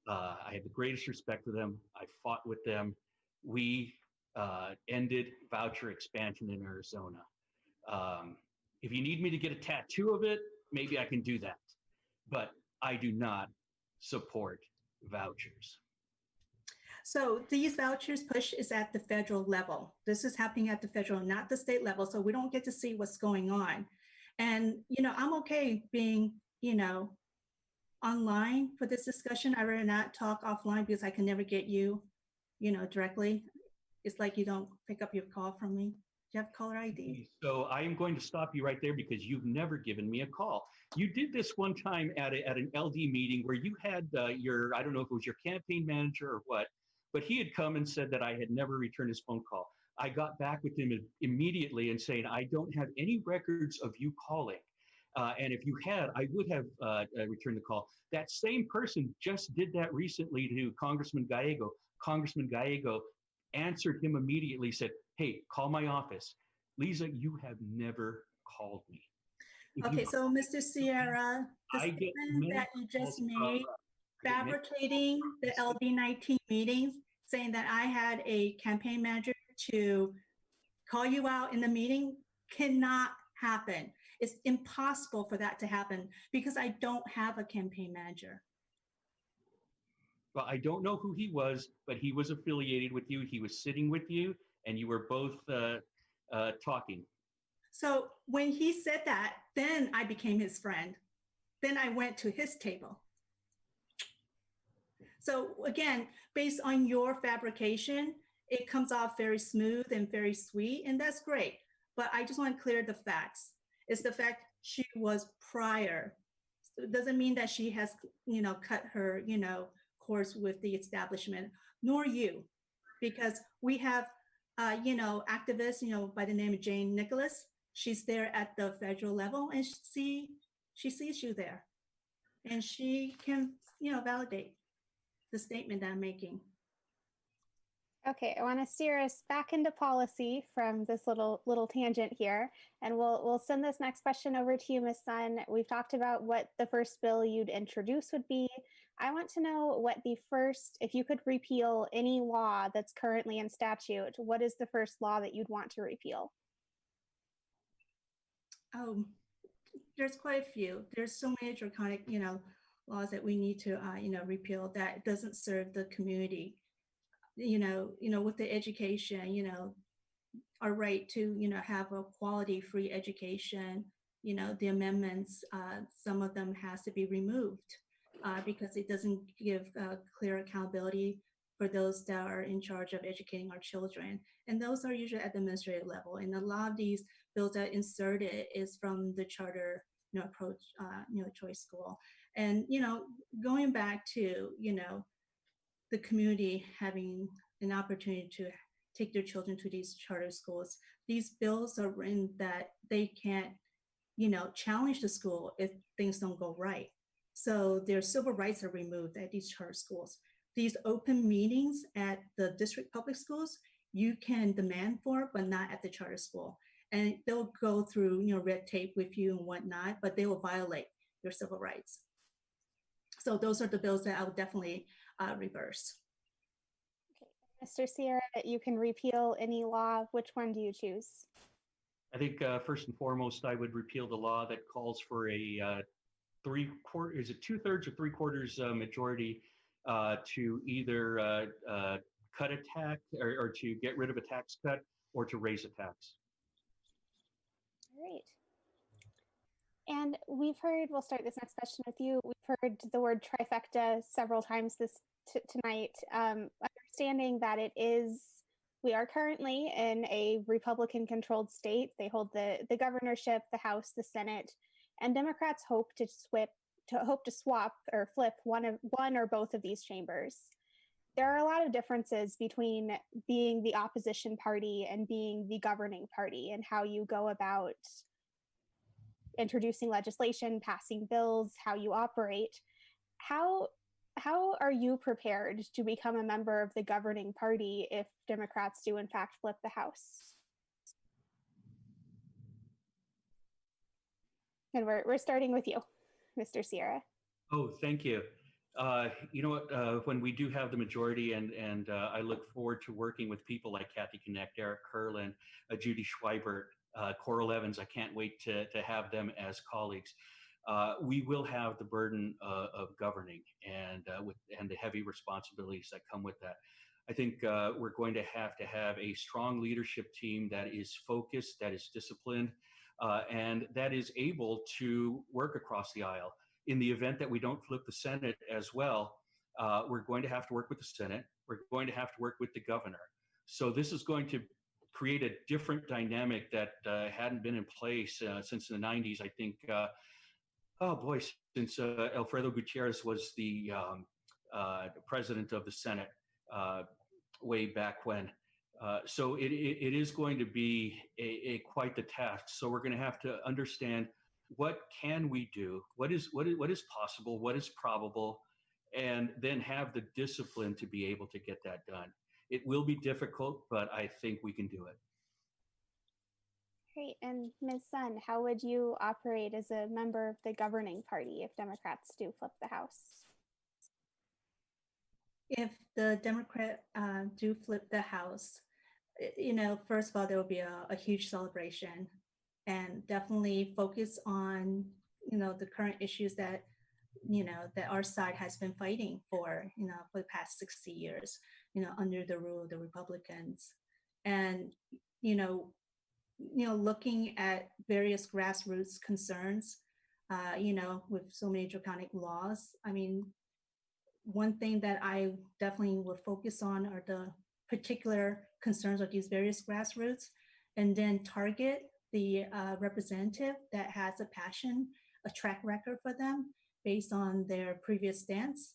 I had the greatest respect for them. I fought with them. We ended voucher expansion in Arizona. If you need me to get a tattoo of it, maybe I can do that. But I do not support vouchers. So these vouchers push is at the federal level. This is happening at the federal, not the state level. So we don't get to see what's going on. And, I'm okay being, online for this discussion. I rather not talk offline because I can never get you, directly. It's like you don't pick up your call from me. You have caller ID. So I am going to stop you right there because you've never given me a call. You did this one time at an LD meeting where you had I don't know if it was your campaign manager or what, but he had come and said that I had never returned his phone call. I got back with him immediately and saying, I don't have any records of you calling. And if you had, I would have returned the call. That same person just did that recently to Congressman Gallego. Congressman Gallego answered him immediately, said, hey, call my office. Leezah, you have never called me. Okay, so Mr. Sierra, the statement that you just made, fabricating the LD19 meetings, saying that I had a campaign manager to call you out in the meeting cannot happen. It's impossible for that to happen because I don't have a campaign manager. Well, I don't know who he was, but he was affiliated with you. He was sitting with you, and you were both talking. So when he said that, then I became his friend. Then I went to his table. So again, based on your fabrication, it comes off very smooth and very sweet, and that's great. But I just want to clear the facts. It's the fact she was prior. So it doesn't mean that she has, cut her, course with the establishment, nor you, because we have, activists, by the name of Jane Nicholas. She's there at the federal level, and she sees you there, and she can, validate the statement that I'm making. Okay, I want to steer us back into policy from this little tangent here, and we'll send this next question over to you, Ms. Sun. We've talked about what the first bill you'd introduce would be. I want to know what the first, if you could repeal any law that's currently in statute, what is the first law that you'd want to repeal? Oh, there's quite a few. There's so many draconic, laws that we need to, repeal that doesn't serve the community. With the education, our right to, have a quality free education, the amendments, some of them has to be removed because it doesn't give clear accountability for those that are in charge of educating our children. And those are usually at the administrative level. And a lot of these bills that inserted is from the charter, approach, choice school. And, going back to, the community having an opportunity to take their children to these charter schools. These bills are written that they can't, challenge the school if things don't go right. So their civil rights are removed at these charter schools. These open meetings at the district public schools, you can demand for, but not at the charter school. And they'll go through, red tape with you and whatnot, but they will violate your civil rights. So those are the bills that I would definitely reverse. Okay. Mr. Sierra, you can repeal any law. Which one do you choose? I think first and foremost, I would repeal the law that calls for a 3/4, is it 2/3 or 3/4 majority to either cut a tax or to get rid of a tax cut or to raise a tax. All right. And we've heard, we'll start this next question with you. We've heard the word trifecta several times tonight. Understanding that we are currently in a Republican-controlled state. They hold the governorship, the House, the Senate, and Democrats hope to swap or flip one or both of these chambers. There are a lot of differences between being the opposition party and being the governing party and how you go about introducing legislation, passing bills, how you operate. How are you prepared to become a member of the governing party if Democrats do in fact flip the House? And we're starting with you, Mr. Sierra. Oh, thank you. You know what, when we do have the majority, and I look forward to working with people like Kathy Connect, Eric Kurland, Judy Schweibert, Coral Evans. I can't wait to have them as colleagues. We will have the burden of governing and the heavy responsibilities that come with that. I think we're going to have a strong leadership team that is focused, that is disciplined, and that is able to work across the aisle. In the event that we don't flip the Senate as well, we're going to have to work with the Senate. We're going to have to work with the governor. So this is going to create a different dynamic that hadn't been in place since the 90s. I think, oh boy, since Alfredo Gutierrez was the president of the Senate way back when. So it is going to be quite the task. So we're going to have to understand, what can we do? What is possible? What is probable? And then have the discipline to be able to get that done. It will be difficult, but I think we can do it. Great. And Ms. Sun, how would you operate as a member of the governing party if Democrats do flip the House? If the Democrat do flip the House, you know, first of all, there will be a huge celebration, and definitely focus on, you know, the current issues that, you know, that our side has been fighting for, you know, for the past 60 years, you know, under the rule of the Republicans. And, you know, looking at various grassroots concerns, you know, with so many draconic laws. I mean, one thing that I definitely would focus on are the particular concerns of these various grassroots, and then target the representative that has a passion, a track record for them based on their previous stance,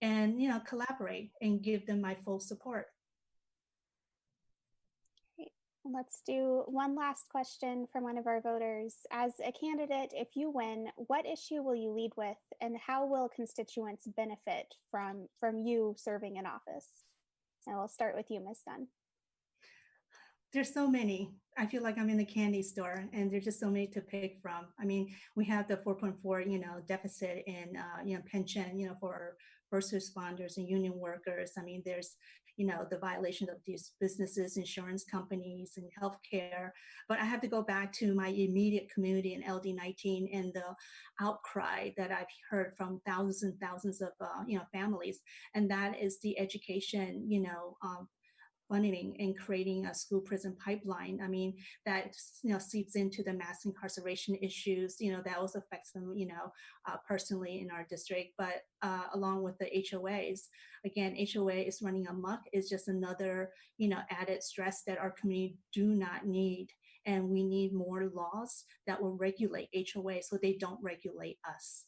and, you know, collaborate and give them my full support. Great. Let's do one last question from one of our voters. As a candidate, if you win, what issue will you lead with, and how will constituents benefit from you serving in office? And we'll start with you, Ms. Sun. There's so many. I feel like I'm in the candy store, and there's just so many to pick from. I mean, we have the 4.4, you know, deficit in, you know, pension, you know, for first responders and union workers. I mean, there's, you know, the violation of these businesses, insurance companies, and healthcare. But I have to go back to my immediate community in LD19 and the outcry that I've heard from thousands and thousands of, you know, families, and that is the education, you know, funding and creating a school prison pipeline. I mean, that, you know, seeps into the mass incarceration issues, you know, that also affects them, you know, personally in our district, but along with the HOAs. Again, HOA is running amok, is just another, you know, added stress that our community do not need. And we need more laws that will regulate HOA so they don't regulate us.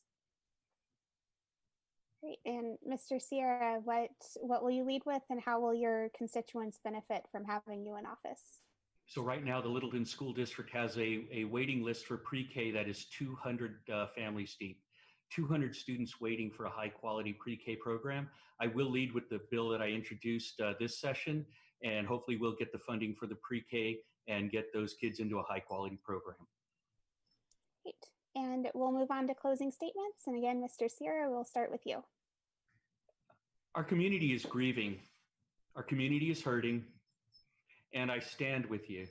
Great. And Mr. Sierra, what will you lead with, and how will your constituents benefit from having you in office? So right now, the Littleton School District has a waiting list for pre-K that is 200 families deep, 200 students waiting for a high-quality pre-K program. I will lead with the bill that I introduced this session, and hopefully we'll get the funding for the pre-K and get those kids into a high-quality program. Great. And we'll move on to closing statements. And again, Mr. Sierra, we'll start with you. Our community is grieving. Our community is hurting, and I stand with you.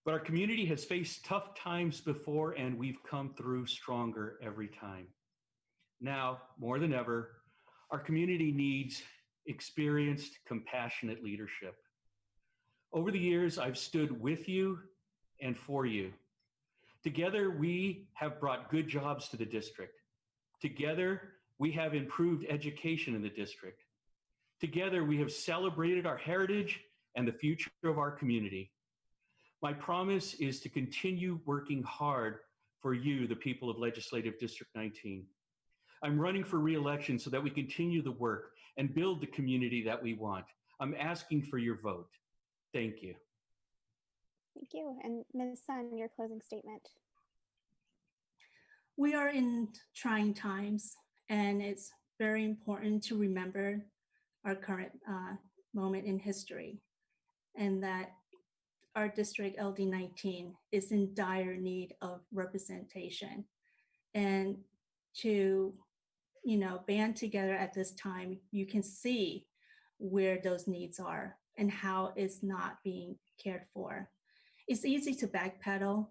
But our community has faced tough times before, and we've come through stronger every time. Now, more than ever, our community needs experienced, compassionate leadership. Over the years, I've stood with you and for you. Together, we have brought good jobs to the district. Together, we have improved education in the district. Together, we have celebrated our heritage and the future of our community. My promise is to continue working hard for you, the people of Legislative District 19. I'm running for re-election so that we continue the work and build the community that we want. I'm asking for your vote. Thank you. Thank you. And Ms. Sun, your closing statement. We are in trying times, and it's very important to remember our current moment in history, and that our district LD19 is in dire need of representation. And to, band together at this time, you can see where those needs are and how it's not being cared for. It's easy to backpedal,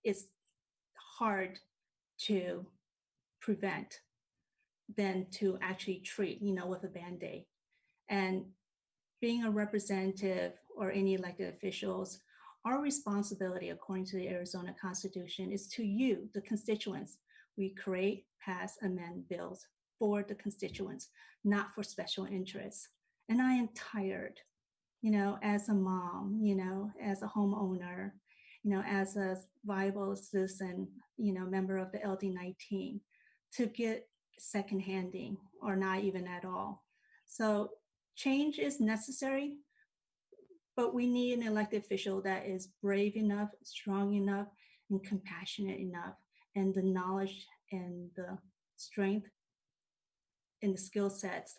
it's hard to prevent than to actually treat, with a Band-Aid. And being a representative or any elected officials, our responsibility according to the Arizona Constitution is to you, the constituents. We create, pass, amend bills for the constituents, not for special interests. And I am tired, as a mom, as a homeowner, as a viable citizen, member of the LD19, to get second-handing or not even at all. So change is necessary, but we need an elected official that is brave enough, strong enough, and compassionate enough, and the knowledge and the strength and the skill sets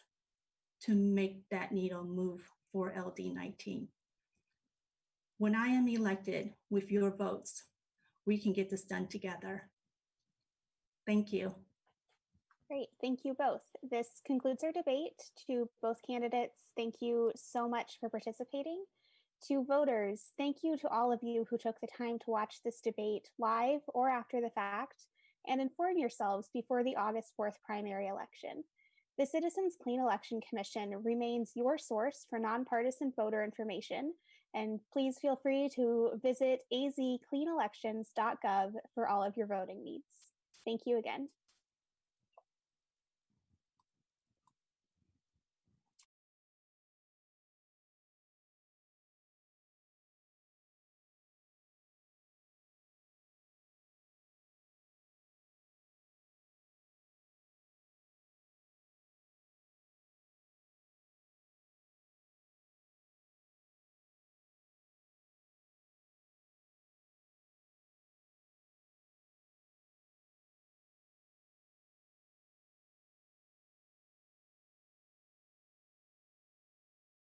to make that needle move for LD19. When I am elected with your votes, we can get this done together. Thank you. Great, thank you both. This concludes our debate. To both candidates, thank you so much for participating. To voters, thank you to all of you who took the time to watch this debate live or after the fact and inform yourselves before the August 4th primary election. The Citizens Clean Election Commission remains your source for nonpartisan voter information, and please feel free to visit azcleanelections.gov for all of your voting needs. Thank you again.